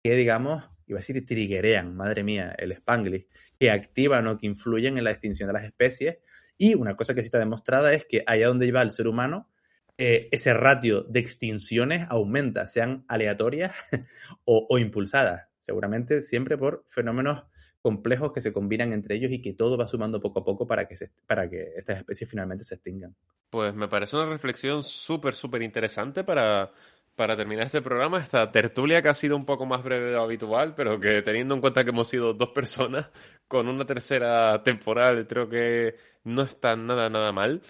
que, digamos, iba a decir triggerean, madre mía, el Spanglish, que activan o que influyen en la extinción de las especies. Y una cosa que sí está demostrada es que allá donde va el ser humano, ese ratio de extinciones aumenta, sean aleatorias o impulsadas, seguramente siempre por fenómenos complejos que se combinan entre ellos y que todo va sumando poco a poco para que estas especies finalmente se extingan. Pues me parece una reflexión súper interesante para terminar este programa, esta tertulia que ha sido un poco más breve de lo habitual, pero que teniendo en cuenta que hemos sido 2 personas, con una tercera temporal, creo que no está nada mal.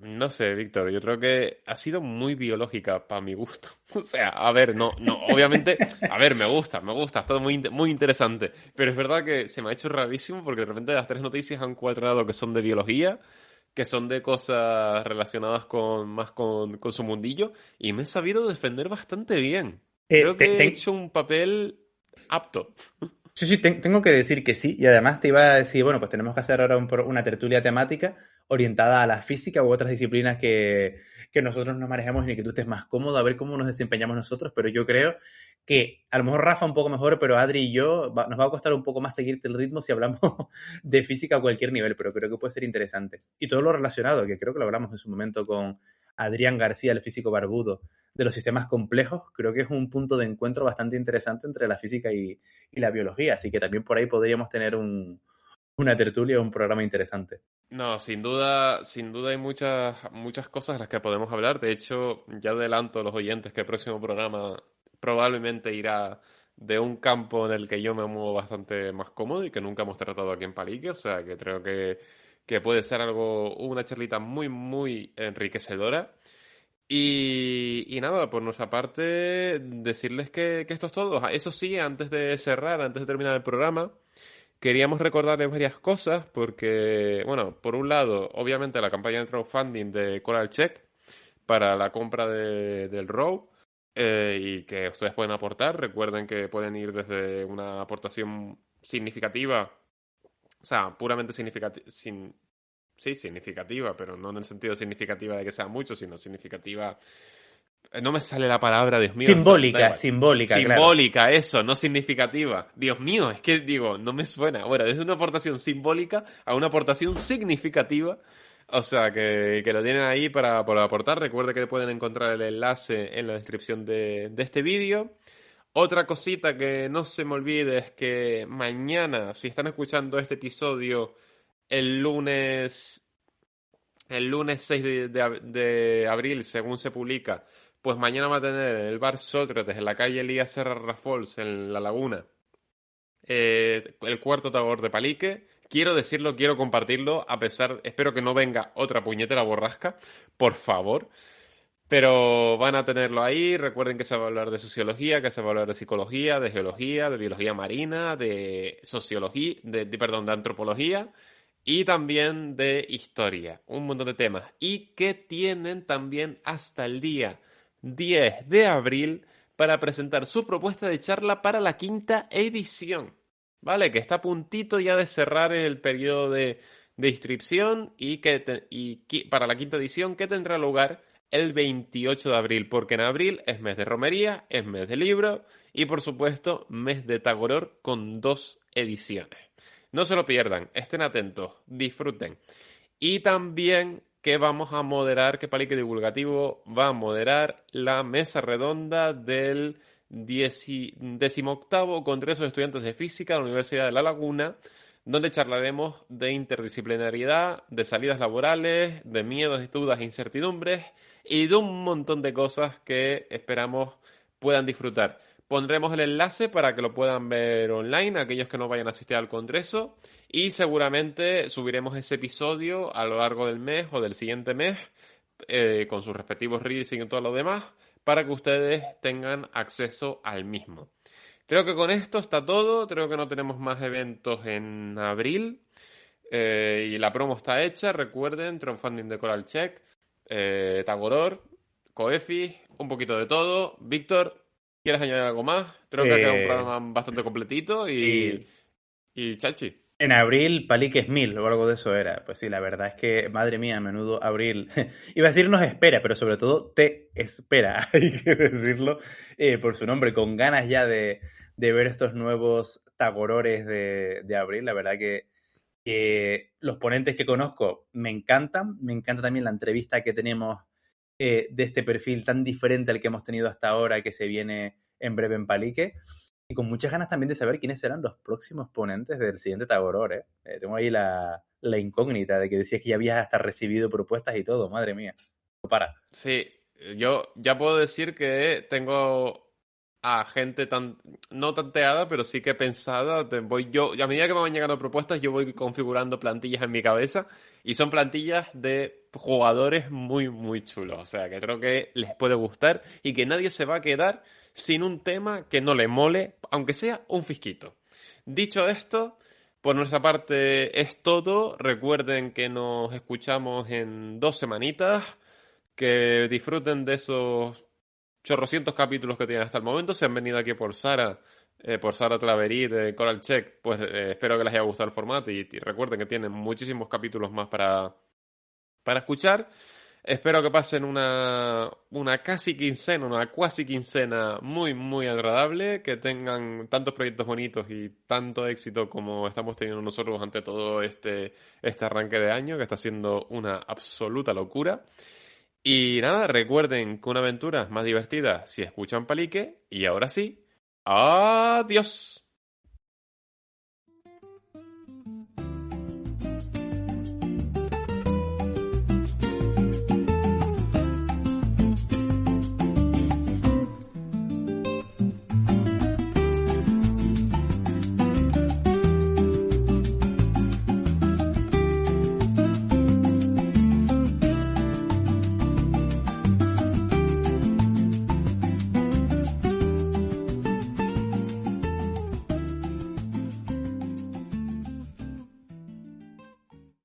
No sé, Víctor, yo creo que ha sido muy biológica para mi gusto. O sea, a ver, no, obviamente, a ver, me gusta, ha estado muy interesante, pero es verdad que se me ha hecho rarísimo porque de repente las 3 noticias han cuadrado que son de biología, que son de cosas relacionadas con su mundillo, y me he sabido defender bastante bien. Creo que he hecho un papel apto. Sí, tengo que decir que sí, y además te iba a decir, bueno, pues tenemos que hacer ahora una tertulia temática orientada a la física u otras disciplinas que nosotros nos manejamos en el que tú estés más cómodo, a ver cómo nos desempeñamos nosotros, pero yo creo que a lo mejor Rafa un poco mejor, pero Adri y yo nos va a costar un poco más seguirte el ritmo si hablamos de física a cualquier nivel, pero creo que puede ser interesante. Y todo lo relacionado, que creo que lo hablamos en su momento con Adrián García, el físico barbudo, de los sistemas complejos, creo que es un punto de encuentro bastante interesante entre la física y la biología, así que también por ahí podríamos tener una tertulia o un programa interesante. No, sin duda hay muchas cosas de las que podemos hablar. De hecho, ya adelanto a los oyentes que el próximo programa probablemente irá de un campo en el que yo me muevo bastante más cómodo y que nunca hemos tratado aquí en Palique, o sea que creo que puede ser una charlita muy enriquecedora. Y nada, por nuestra parte, decirles que esto es todo. Eso sí, antes de cerrar, antes de terminar el programa, queríamos recordarles varias cosas porque, bueno, por un lado, obviamente la campaña de crowdfunding de Coral Check para la compra del RAW y que ustedes pueden aportar. Recuerden que pueden ir desde una aportación significativa, o sea, puramente significativa, sí, significativa, pero no en el sentido significativa de que sea mucho, sino significativa. No me sale la palabra, Dios mío. Simbólica, Simbólica, claro. Eso, no significativa. Dios mío, es que digo, no me suena. Bueno, desde una aportación simbólica a una aportación significativa. O sea, que lo tienen ahí para aportar. Recuerde que pueden encontrar el enlace en la descripción de este vídeo. Otra cosita que no se me olvide es que mañana, si están escuchando este episodio el lunes 6 de abril, según se publica, pues mañana va a tener en el bar Sócrates, en la calle Elías Serra Rafols, en La Laguna, el cuarto Tagor de Palique. Quiero decirlo, quiero compartirlo, espero que no venga otra puñetera borrasca, por favor. Pero van a tenerlo ahí. Recuerden que se va a hablar de sociología, que se va a hablar de psicología, de geología, de biología marina, de sociología, perdón, de antropología y también de historia. Un montón de temas. Y que tienen también hasta el día 10 de abril para presentar su propuesta de charla para la 5ª edición. ¿Vale? Que está a puntito ya de cerrar el periodo de inscripción y para la 5ª edición que tendrá lugar el 28 de abril, porque en abril es mes de romería, es mes de libro y por supuesto mes de Tagoror con 2 ediciones. No se lo pierdan, estén atentos, disfruten. Y también que vamos a moderar, que Palique Divulgativo va a moderar la mesa redonda del 18º Congreso de Estudiantes de Física de la Universidad de La Laguna, donde charlaremos de interdisciplinariedad, de salidas laborales, de miedos, dudas e incertidumbres y de un montón de cosas que esperamos puedan disfrutar. Pondremos el enlace para que lo puedan ver online, aquellos que no vayan a asistir al congreso, y seguramente subiremos ese episodio a lo largo del mes o del siguiente mes, con sus respectivos reels y todo lo demás, para que ustedes tengan acceso al mismo. Creo que con esto está todo. Creo que no tenemos más eventos en abril. Y la promo está hecha. Recuerden, crowdfunding de Coral Check, Tagoror, Coefi, un poquito de todo. Víctor, ¿quieres añadir algo más? Creo que ha quedado un programa bastante completito y chachi. En abril, Paliques 1000 o algo de eso era. Pues sí, la verdad es que, madre mía, a menudo abril. Iba a decir nos espera, pero sobre todo te espera, hay que decirlo por su nombre, con ganas ya de ver estos nuevos Tagorores de abril. La verdad que los ponentes que conozco me encantan. Me encanta también la entrevista que tenemos de este perfil tan diferente al que hemos tenido hasta ahora, que se viene en breve en Palique. Y con muchas ganas también de saber quiénes serán los próximos ponentes del siguiente Tagoror, ¿eh? Tengo ahí la incógnita de que decías que ya habías hasta recibido propuestas y todo. Madre mía. No para. Sí, yo ya puedo decir que tengo a gente no tanteada, pero sí que pensada. A medida que me van llegando propuestas, yo voy configurando plantillas en mi cabeza y son plantillas de jugadores muy, muy chulos. O sea, que creo que les puede gustar y que nadie se va a quedar sin un tema que no le mole, aunque sea un fisquito. Dicho esto, por nuestra parte es todo. Recuerden que nos escuchamos en 2 semanitas. Que disfruten de esos chorrocientos capítulos que tienen hasta el momento. Si han venido aquí por Sara Claverí de Coral Check, pues espero que les haya gustado el formato y recuerden que tienen muchísimos capítulos más para escuchar. Espero que pasen una cuasi quincena muy, muy agradable, que tengan tantos proyectos bonitos y tanto éxito como estamos teniendo nosotros ante todo este arranque de año, que está siendo una absoluta locura. Y nada, recuerden que una aventura es más divertida si escuchan Palique. Y ahora sí, ¡adiós!